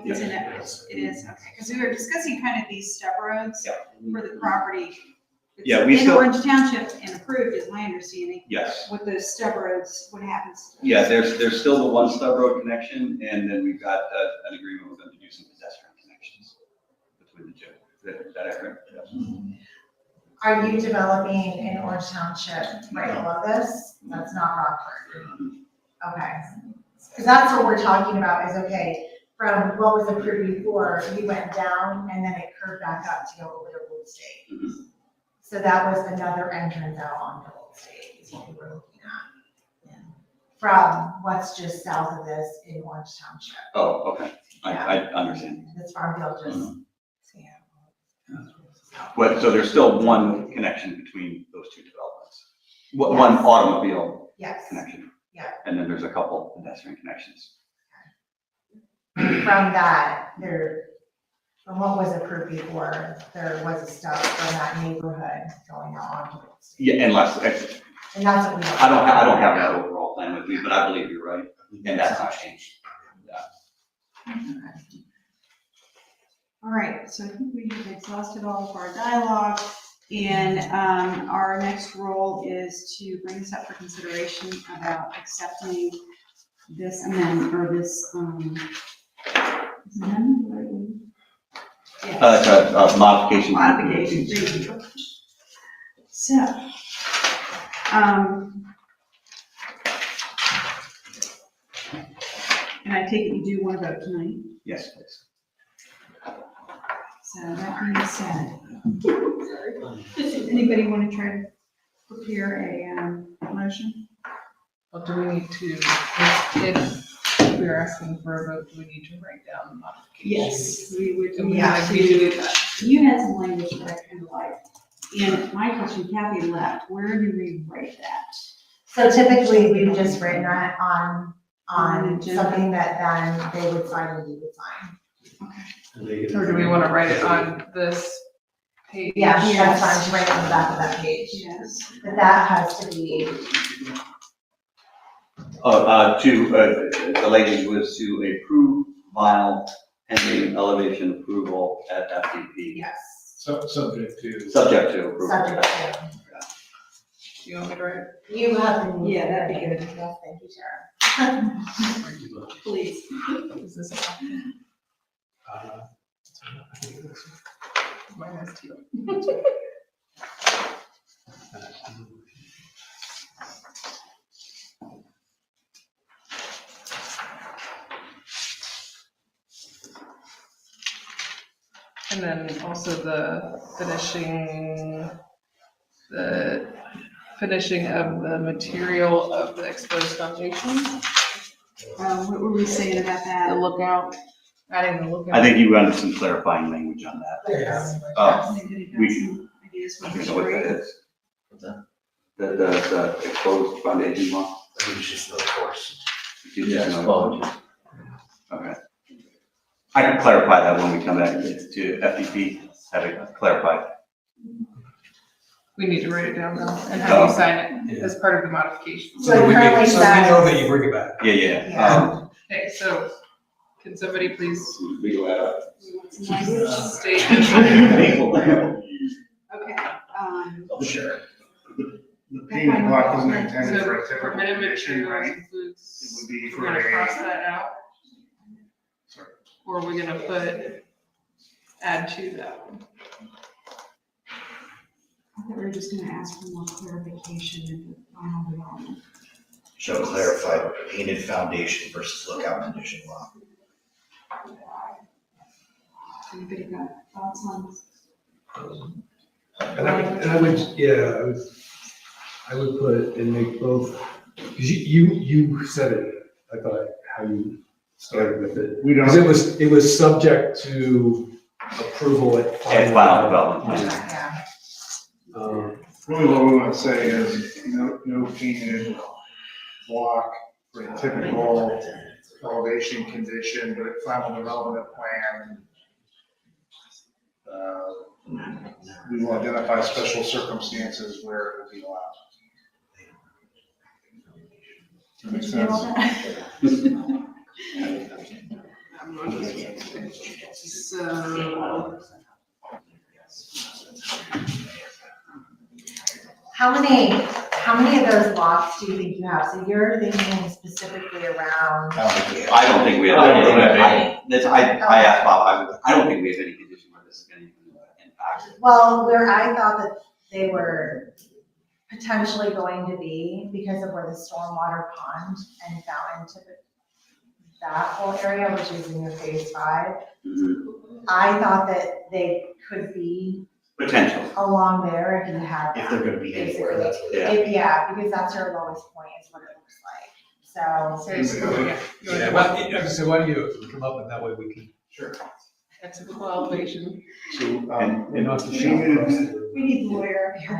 It's in it, it is, okay, because we were discussing kind of these stub roads for the property. It's Yeah, we in still- Orange Township and approved is my understanding, Yes. with those stub roads, what happens? Yeah, there's still the one stub road connection, and then we've got an agreement with them to do some pedestrian connections between the two. Is that accurate? Are you developing in Orange Township right below this? That's not Rockford. Okay. Because that's what we're talking about is, okay, from what was approved before, you went down and then it curved back up to go over to Wood State. So that was another entrance out onto Wood State is what we were looking at. From what's just south of this in Orange Township. Oh, okay. I understand. This farm field just. But, so there's still one connection between those two developments? One automobile Yes. connection? Yeah. And then there's a couple pedestrian connections? From that, from what was approved before, there was a stop from that neighborhood going out onto Wood State. Yeah, unless, And that's what we. I don't have that overall plan with me, but I believe you're right, and that's not changed. All right, so I think we have exhausted all of our dialogue, and our next role is to bring this up for consideration about accepting this amendment, or this, is amendment the right word? Yes. It's a modification. Modification, thank you. So, and I take it you do want to vote tonight? Yes, please. So that being said, does anybody want to try to prepare a motion? Well, do we need to, if we're asking for a vote, do we need to write down the modifications? Yes, we would. And we have have to do that. You had some language that I kind of liked. And my question, Kathy left, where do we write that? So typically, we've just written that on agenda. something that then they would sign and we would sign. Or do we want to write it on this page? Yeah, that's fine, to write on the back of that page. Yes. But that has to be, The lady was to approve vinyl pending elevation approval at FDP. yes, So, subject to. Subject to approval. subject to. Do you want me to write it? You have the. Yeah, that'd be good. Yes, thank you, Tara. Please. Is this mine has two? And then also the finishing of the material of the exposed foundation, What were we saying about the that? lookout, adding the lookout. I think you wanted some clarifying language on that. We can, Ideas I would be don't know what that great. is. The exposed foundation law? I think it's just no course. Yeah, okay. I can clarify that when we come back to FDP, have it clarified. We need to write it down though, and have you sign it as part of the modification. So currently So we know that you bring it back. Yeah, yeah. Yeah. Okay, so can somebody please We go out. We want some language. state? Okay, Sure. The pavement block wasn't intended So for a for typical minimum condition, materials right? It includes, would be we're for gonna cross a, that out? Or we're gonna put, add to that one? I thought we were just gonna ask for more clarification in the final development. Shall clarify painted foundation versus lookout condition law. Anybody got thoughts on this? And I would, yeah, I would put and make both, because you said it, I thought, how you started with it. we Because don't, it was subject to approval at And final development. Yeah. really what we want to say is no painted block for a typical elevation condition, but final development plan. We will identify special circumstances where it will be allowed. Does that make sense? So, How many of those lots do you think you have? So you're thinking specifically around, I don't think we have I don't think we have any. I asked Bob, I don't think we have any condition where this is gonna even Well, where I thought that they were potentially going to be because of where the stormwater pond and down into that whole area, which is in your phase 5. I thought that they could be Potential. along there if you had If that. they're gonna be anywhere, basically. that's what. Yeah, because that's your lowest point is what it looks like. So. Yeah, but, so why don't you come up and that way we can. Sure. That's a typical elevation. So, You don't have to we shout needed- across the room. We need the lawyer up here.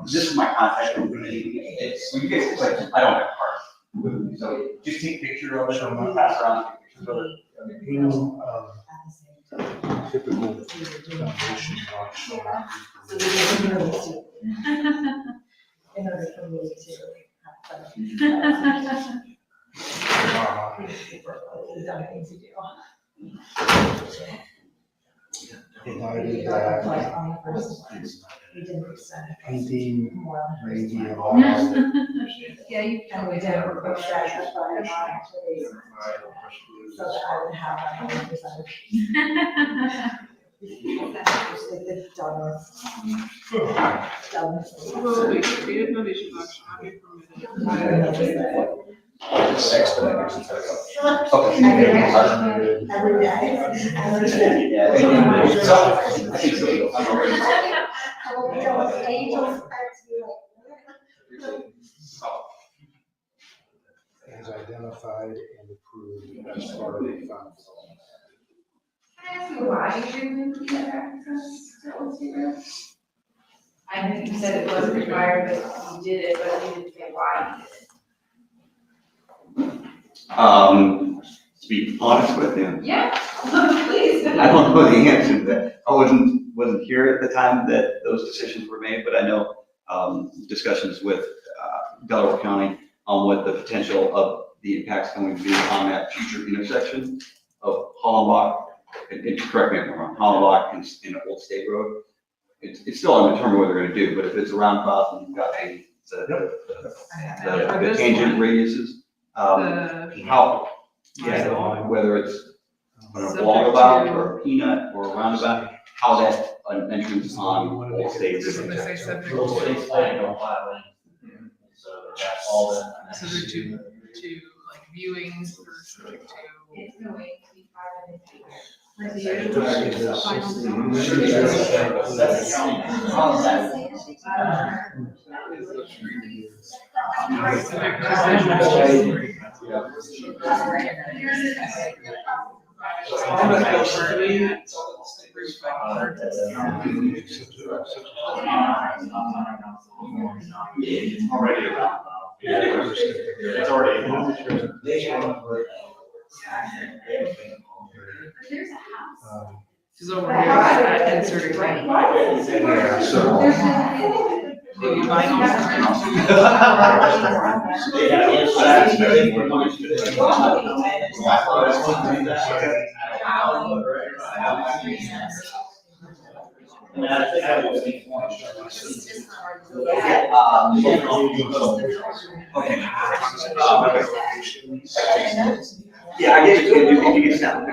This is my contact information. It's, when you get questions, I don't have cards. So just take a picture of it, I'm gonna pass around pictures of it. Typical foundation rock shown. In order for me to have Provided that painting, radial. Yeah, you And we did request that actually, so that I would have that 100%. Like the dumbest. Well, we created foundation box shall be permitted. Every day. As identified and approved as part of the fund. Can I ask you why you're doing the access to Old State Road? I know you said it wasn't required, but you did it, but you didn't say why you did it. To be honest with you, Yeah, please. I don't know the answer to that. I wasn't here at the time that those decisions were made, but I know, discussions with, Delaware County on what the potential of the impacts going to be on that future intersection of Hollenbach, and correct me if I'm wrong, Hollenbach and Old State Road. It's still undetermined what they're gonna do, but if it's around crossing, you've got the tangent radiuses, how, yeah, whether it's a walkabout or a peanut or a roundabout, how that an entrance on Old State. Just gonna say subject Well, to. state's planning on filing. So that's all that. So they're two like viewings or subject to. It's going to be 5 Review. Already around. It's already. There's a house. She's over here at inserting. Yeah, so. Yeah, I guess if you get down.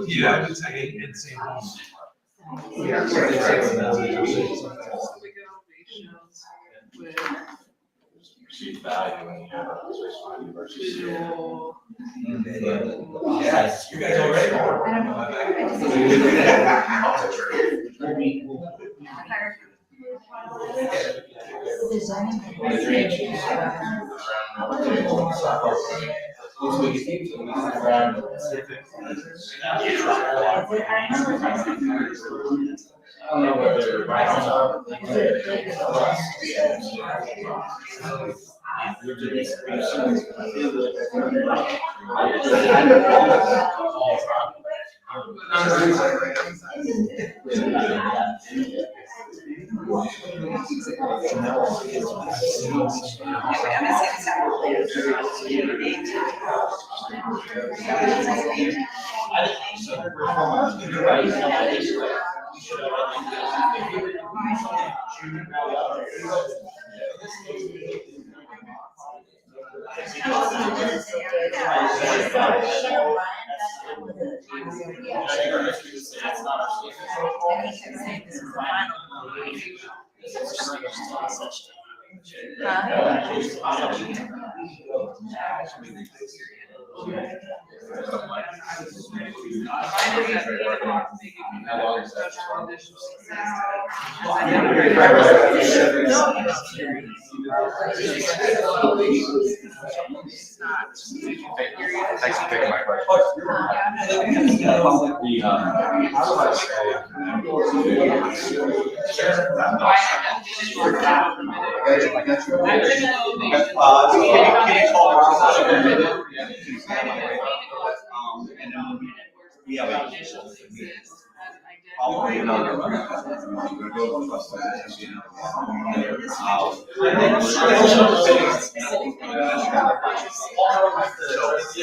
Yeah, I would say it's same house. Yeah. Perceived value and you have a value versus. Visual. Yes, you guys already I don't know whether you're right or Thanks for taking my question.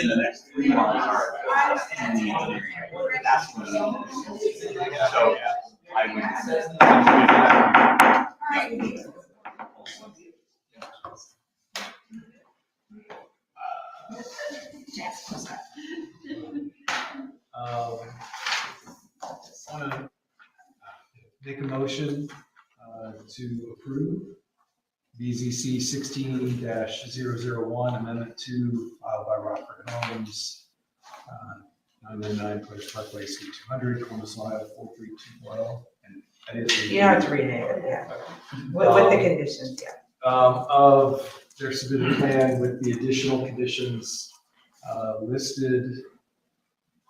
In the next 3 months, that's when, so I would. Want to make a motion to approve BZC 16-001, Amendment 2, filed by Rockford Homes, 999 Players Parkway, Suite 200, Columbus, Ohio 43210. And I didn't. You don't have to read it, yeah. With the conditions, yeah. Of their submitted plan with the additional conditions listed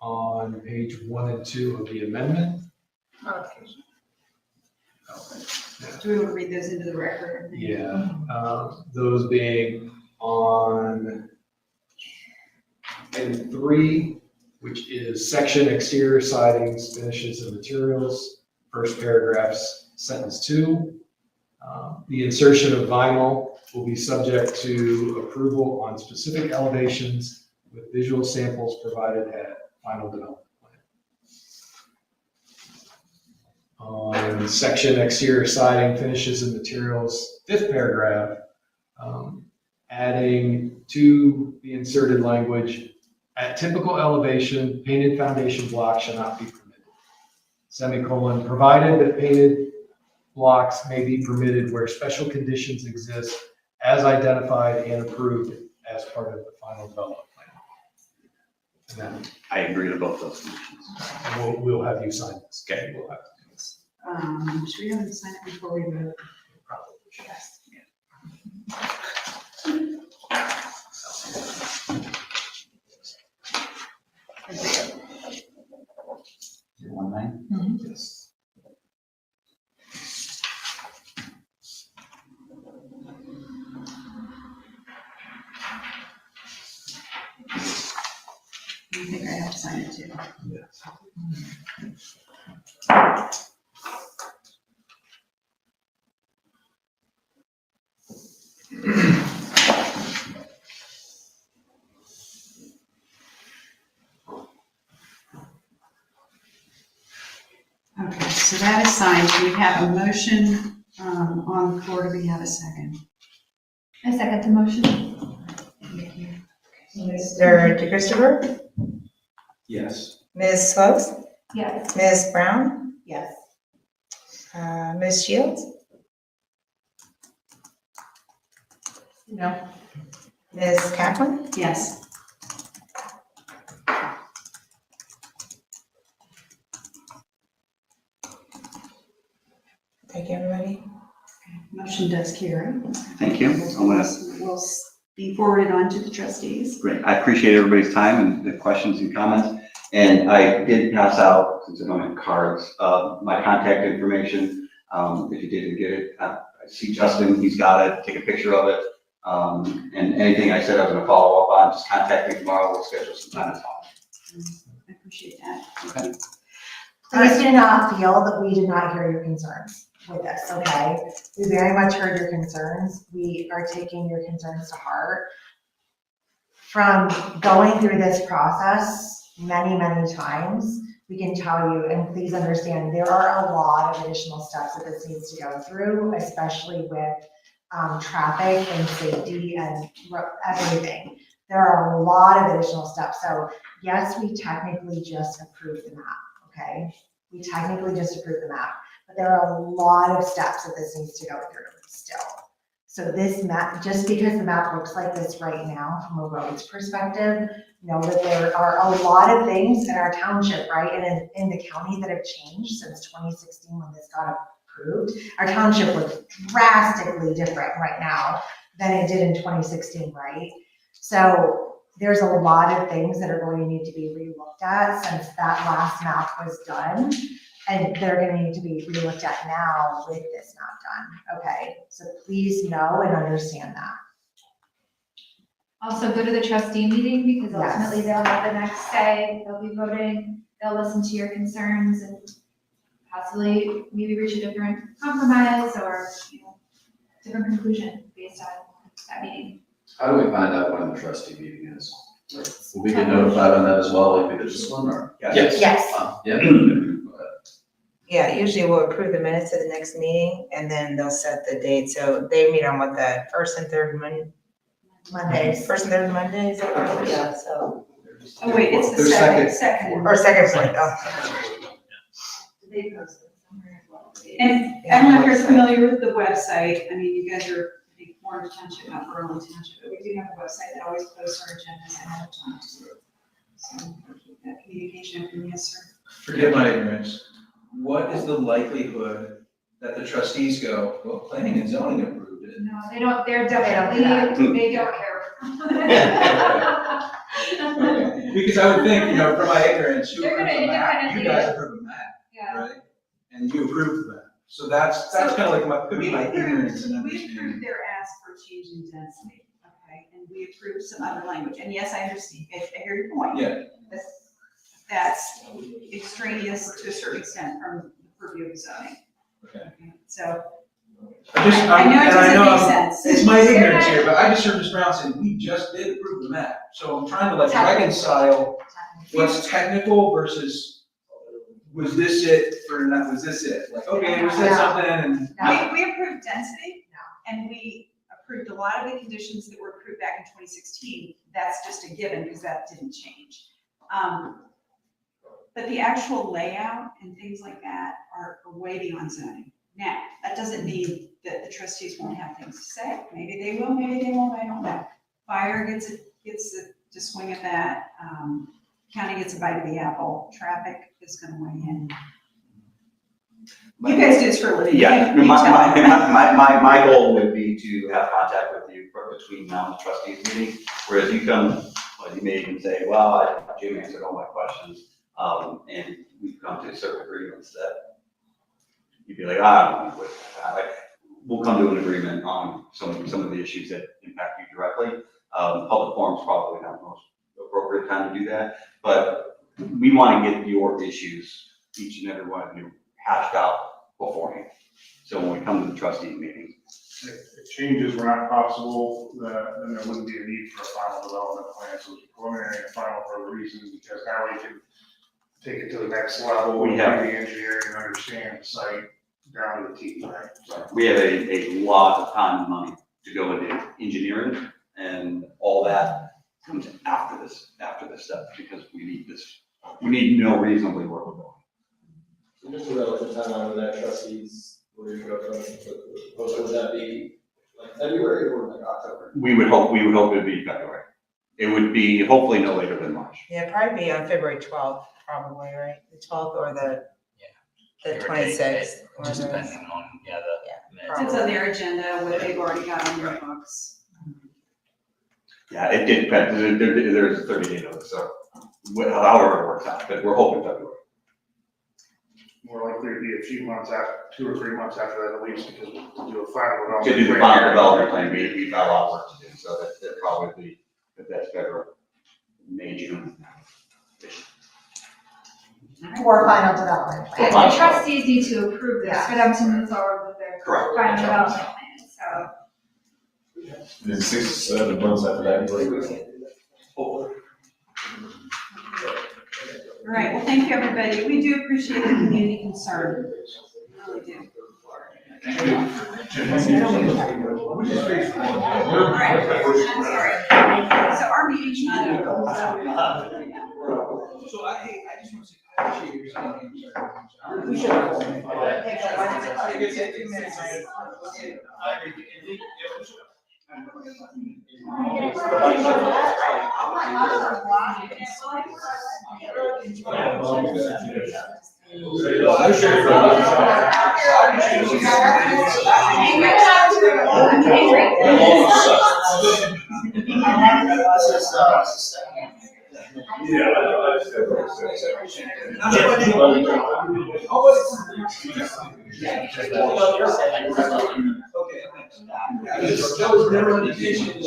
on page 1 and 2 of the amendment. Do we want to read those into the record? Yeah, those being on item 3, which is section exterior sidings, finishes and materials, first paragraphs, sentence 2. The insertion of vinyl will be subject to approval on specific elevations with visual samples provided at final development plan. On section exterior siding, finishes and materials, 5th paragraph, adding to the inserted language, at typical elevation, painted foundation blocks shall not be permitted. Semicolon, provided that painted blocks may be permitted where special conditions exist as identified and approved as part of the final development plan. And then I agree to both those conditions. we'll have you sign this. Okay. We'll have to do this. Should we have to sign it before we vote? Probably. Yes. You want mine? Yes. I think I have to sign it too. Yes. Okay, so that is signed. We have a motion on the floor. Do we have a second? I second the motion. Mr. DeChristopher, Yes. Ms. Slopes, Yes. Ms. Brown, Yes. Ms. Shields, No. Ms. Kaplan, Yes. thank you, everybody. Motion does carry. Thank you. I'm gonna, We'll be forwarded on to the trustees. great. I appreciate everybody's time and the questions and comments. And I did pass out, since I don't have cards, my contact information. If you didn't get it, I see Justin, he's got it, take a picture of it. And anything I said I was gonna follow up on, just contact me tomorrow, we'll schedule some time to talk. I appreciate that. Okay. Please do not feel that we did not hear your concerns with this, okay? We very much heard your concerns. We are taking your concerns to heart. From going through this process many, many times, we can tell you, and please understand, there are a lot of additional steps that this needs to go through, especially with traffic and safety and everything. There are a lot of additional steps. So yes, we technically just approved the map, okay? We technically just approved the map, but there are a lot of steps that this needs to go through still. So this map, just because the map looks like this right now from a roads perspective, know that there are a lot of things in our township, right? And in the county that have changed since 2016 when this got approved. Our township looks drastically different right now than it did in 2016, right? So there's a lot of things that are going to need to be relooked at since that last map was done. And they're gonna need to be relooked at now with this map done, okay? So please know and understand that. Also go to the trustee meeting because Yes. ultimately they'll have the next say, they'll be voting, they'll listen to your concerns and possibly maybe reach a different compromise or, you know, different conclusion based on that meeting. How do we find out when the trustee meeting is? Will we get notified on that as well, like we did this one, or? Yes. Yes. Yeah. Yeah, usually we'll approve the minutes of the next meeting and then they'll set the date. So they meet on what, the first and third Mondays. First and third Mondays, yeah, so. Oh, wait, it's the There's second. Or second point, oh. They post it somewhere as well. And I don't know if you're familiar with the website. I mean, you guys are, I think, Warren Township, not Berlin Township, but we do have a website that always posts our agendas ahead of time. So we'll keep that communication from yes, sir. Forgive my ignorance. What is the likelihood that the trustees go, well, planning and zoning approved it? No, they don't, they're don't definitely, they don't care. Okay. Because I would think, you know, from my ignorance, you They're approve gonna the map, you independently- guys approve the map, Yeah. right? And you approve the map. So that's kind of like my, could be my ignorance and We understanding. approved their ask for a change in density, okay? And we approved some other language. And yes, I understand, I hear your point. Yeah. That's extraneous to a certain extent from the purview of zoning. Okay. So, I just, I know it doesn't make I'm- sense. It's my ignorance here, but I just heard Ms. Brown say, we just did approve the map. So I'm trying to like reconcile what's technical versus, was this it or not, was this it? Like, okay, we said something and. we approved density. And we approved a lot of the conditions that were approved back in 2016. That's just a given because that didn't change. But the actual layout and things like that are way beyond zoning. Now, that doesn't mean that the trustees won't have things to say. Maybe they will, maybe they won't, I don't know. Fire gets to swing at that. County gets a bite of the apple. Traffic is gonna weigh in. You guys do this for a living. Yeah, You tell them. my goal would be to have contact with you between now and the trustees meeting, whereas you come, well, you may even say, well, Jim answered all my questions, and we've come to certain agreements that you'd be like, I don't know, like, we'll come to an agreement on some of the issues that impact you directly. Public forum's probably not the most appropriate time to do that, but we want to get your issues, each and every one of you, hashed out beforehand. So when we come to the trustee meeting. If changes were not possible, then there wouldn't be a need for a final development plan. So it's preliminary and final for a reason, because now we can take it to the next level. We have- do the engineering and understand the site down to the T, right? So We have a lot of time and money to go into engineering, and all that comes after this step, because we need to know reasonably where we're going. So just a relative timeline when that trustees, would that be like February or like October? We would hope it'd be February. It would be hopefully no later than March. Yeah, probably be on February 12th, probably, right? The 12th or the 26th. Just depending on, It's on their agenda, what they've already got on their books. Yeah, it depends. There's a 30-day notice, so however it works out, but we're hoping February. more likely to be a few months after, 2 or 3 months after that at least, because we'll do a final development. To do the final development plan, we've got a lot of work to do, so that probably, if that's February, May, June. Or final development plan. And the trustees need to approve this for them to move forward with their Correct. final development plan, so. then 6 to 7 months after that, All right, well, thank you, everybody. We do appreciate the community concern. We really do. All right, I'm sorry. So our meeting So I just want to say, I appreciate your saying. We should. That was never an intention.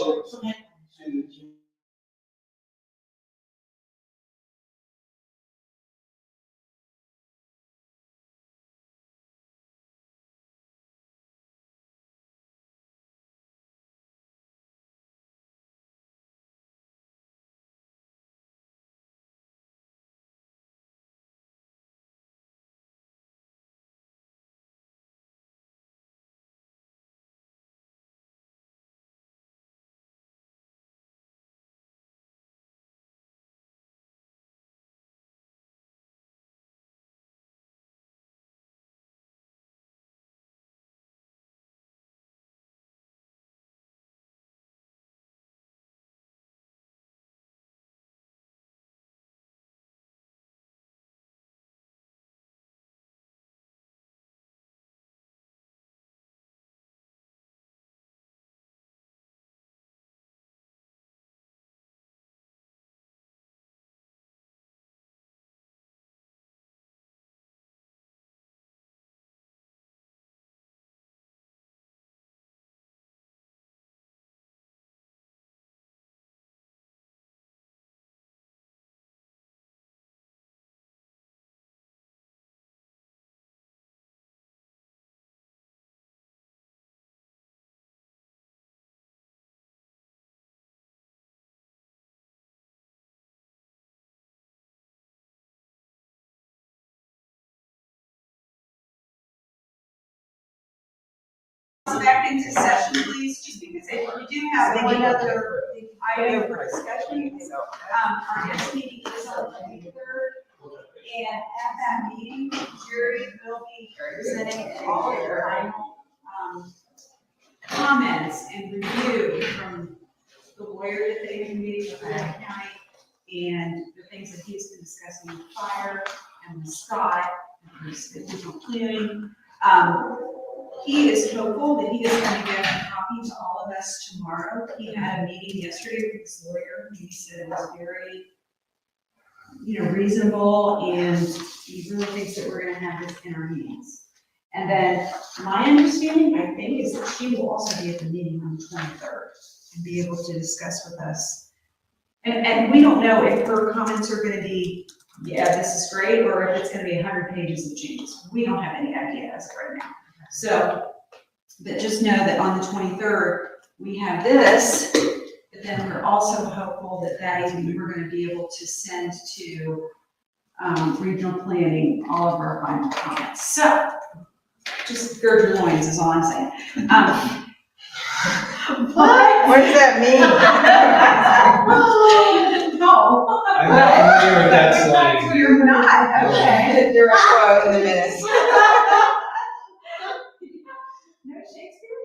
Back into session, please, just because if you do have one other item for discussion. Our next meeting is on the 23rd, and at that meeting, Jerry will be presenting all of the final comments and review from the lawyer that they've been meeting with Lorraine County, and the things that he's been discussing with fire and with Scott, and with the digital planning. He is hopeful that he is going to get a copy to all of us tomorrow. He had a meeting yesterday with his lawyer. He said it was very, reasonable, and he really thinks that we're going to have this in our hands. And then my understanding, I think, is that she will also be at the meeting on the 23rd and be able to discuss with us. And we don't know if her comments are going to be, yeah, this is great, or if it's going to be 100 pages of changes. We don't have any idea as of right now. So, but just know that on the 23rd, we have this, but then we're also hopeful that that evening we're going to be able to send to regional planning all of our final comments. So, just gird your loins is all I'm saying. What does that mean? No. I'm not familiar with that slang. You're not, okay. Direct quote in the minutes. No Shakespeare,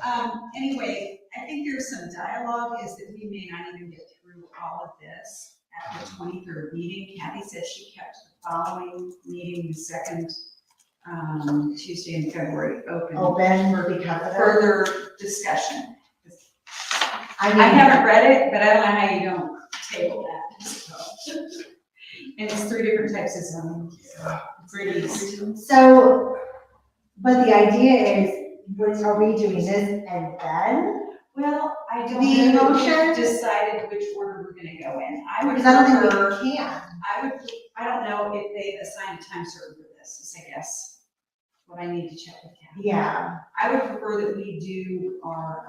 come on. Anyway, I think there's some dialogue is that we may not even get through all of this at the 23rd meeting. Kathy said she kept the following meeting, the second Tuesday in February open Open because of it. further discussion. I I haven't read it, but I don't know how you don't table that. So. And it's 3 different types of zoning. So it's pretty easy. So, but the idea is, are we doing this and then? Well, I don't The know motion? if we've decided which order we're gonna go in. I would Because I don't think prefer, we can. I don't know if they've assigned a time certain for this, is I guess what I need to check with Kathy. Yeah. I would prefer that we do our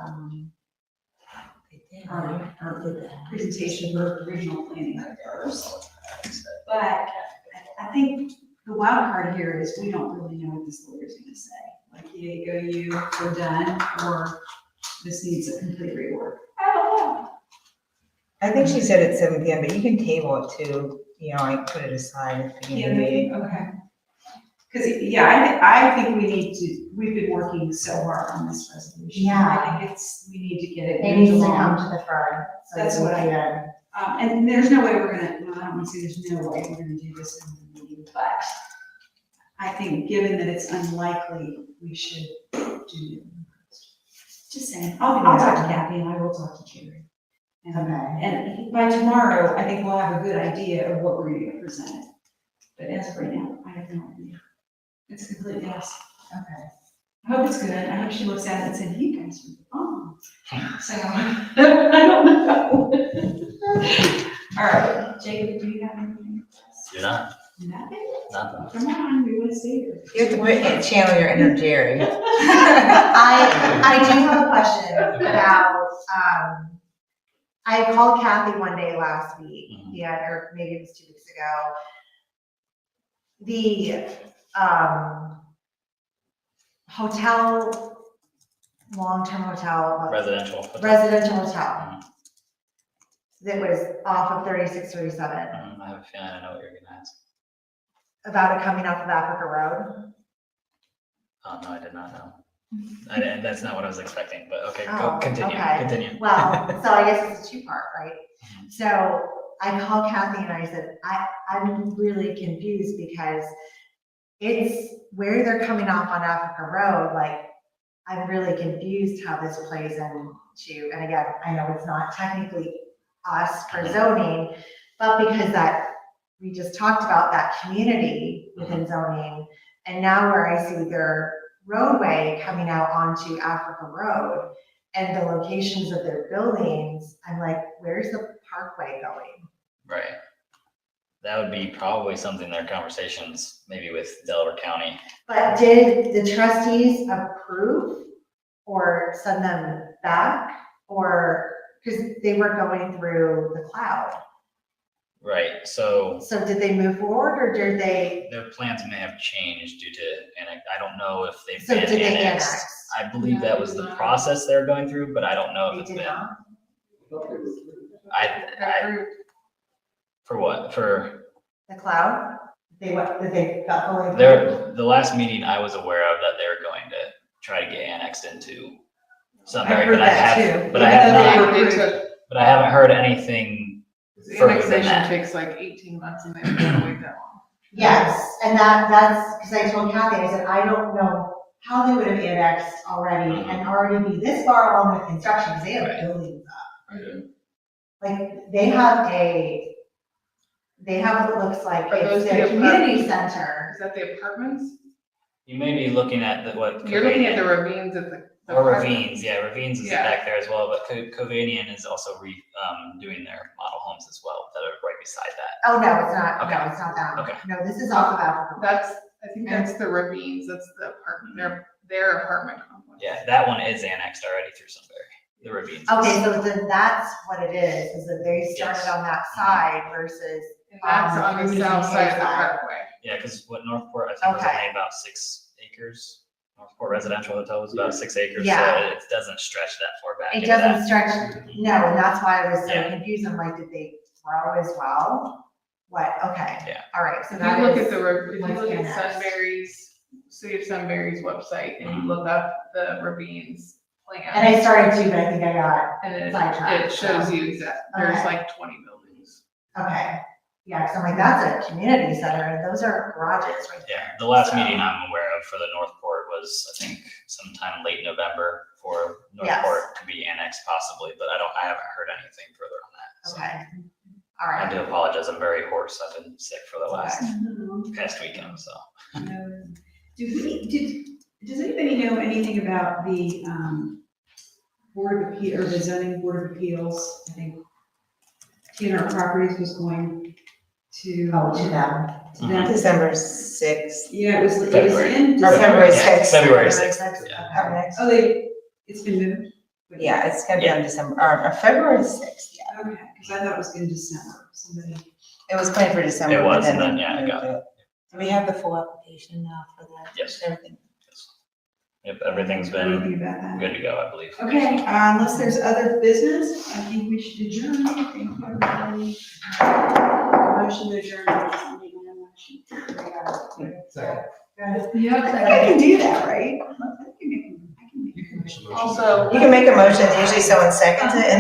presentation for regional planning first. But I think the wild card here is we don't really know what this lawyer's gonna say. Like, we're done, or this needs a complete rework. I don't know. I think she said at 7 PM, but you can table it too, like put it aside at the beginning of the meeting. Okay. Because, yeah, I think we've been working so hard on this resolution. Yeah. I think we need to get it. It needs to moved come along. to the front. So That's that we what I- can- And there's no way we're gonna, well, I don't want to say there's no way we're gonna do this in the meeting, but I think given that it's unlikely, we should do it. Just saying, I'll talk to Kathy and I will talk to Jerry. And, Okay. and by tomorrow, I think we'll have a good idea of what we're gonna get presented. But as of right now, I have no idea. It's a complete guess. Okay. I hope it's good. I hope she looks at it and said, you guys are wrong. So, I don't know. All right, Jacob, do you have anything? You're not, Nothing? nothing. Come on, we want to stay here. You have to channel your inner Jerry. I do have a question about, I called Kathy one day last week, or maybe it was 2 weeks ago. The, hotel, long-term hotel. Residential. Residential hotel. That was off of 3637, I have a feeling I know what you're gonna ask. about it coming off of Africa Road. Oh, no, I did not know. That's not what I was expecting, but okay, Oh, continue, okay. continue. Well, so I guess it's a two-part, right? So I called Kathy and I said, I'm really confused because it's where they're coming off on Africa Road, like, I'm really confused how this plays into, and again, I know it's not technically us for zoning, but because we just talked about that community within zoning, and now where I see their roadway coming out onto Africa Road and the locations of their buildings, I'm like, where's the parkway going? Right. That would be probably something their conversations, maybe with Delaware County. But did the trustees approve or send them back? Or, because they were going through the cloud. Right, so So did they move forward or did they, their plans may have changed due to, I don't know if they've so been did they annexed. annex? I believe that was the process they're going through, but I don't know if They it's did been. not? For what? For The cloud? They got fully. the last meeting I was aware of that they were going to try to get annexed into Sunbury, heard but I that have, too. but I have Even though not, they were- but I haven't heard anything The further than annexation that. takes like 18 months and they don't want to wait that long. Yes, and that's, because I told Kathy, I said, I don't know how they would have annexed already and already be this far along with construction, because they have Right. buildings up. Like, they have what looks like Are those it's the their community apartments? center. Is that the apartments? You may be looking at what. You're looking at the Covanian- ravines at the. Or apartments. Ravines, yeah, Ravines is Yeah. back there as well, but Covanian is also doing their model homes as well that are right beside that. Oh, no, it's not, Okay. no, it's not that one. Okay. No, this is off of Africa. I think that's the ravines, that's the apartment, their apartment complex. Yeah, that one is annexed already through Sunbury, the Ravines. Okay, so then that's what it is that they started Yes. on that side versus. And that's on the south side of the parkway. Yeah, because what Northport, I think was Okay. only about 6 acres. Northport Residential Hotel was about 6 acres, so Yeah. it doesn't stretch that far back. It into that. doesn't stretch, no, and that's why I was so Yeah. confused. I'm like, did they grow as well? What, okay. Yeah. All right, so If that you look is. at if you what's look at annexed. Sunbury's, City of Sunbury's website and you look up the ravines plan. And I started to, but I think I got, And sidetracked, it shows so. you exact, there's Okay. like 20 buildings. okay. Yeah, because I'm like, that's a community center, and those are garages right there. Yeah, the last So- meeting I'm aware of for the Northport was, I think, sometime late November for Yes. Northport to be annexed possibly, but I haven't heard anything further on that. So Okay. All I right. do apologize, I'm very hoarse, I've been sick for the last No. past weekend, so. Does anybody know anything about the, Board of Appeal, or the zoning Board of Appeals? I think TNR Properties was going to. Oh, to them. To them. December 6th. Yeah, it was February. in Or February December. 6th. February 6th, Our next- Oh, it's been moved? Yeah, it's gonna be on December, or February 6th, yeah. Okay, because I thought it was in December, somebody. It was planned for December. It but was, and then, yeah, I got Do we have the full application now for that? Yes. Everything? Yep, everything's Anything been about that? good to go, I believe. Okay, unless there's other business, I think we should adjourn. Thank you, everybody. Motion to adjourn. I'll make my motion. Second. I think I can do that, right? I can make a motion. Also. You can make a motion, usually someone seconds it, and then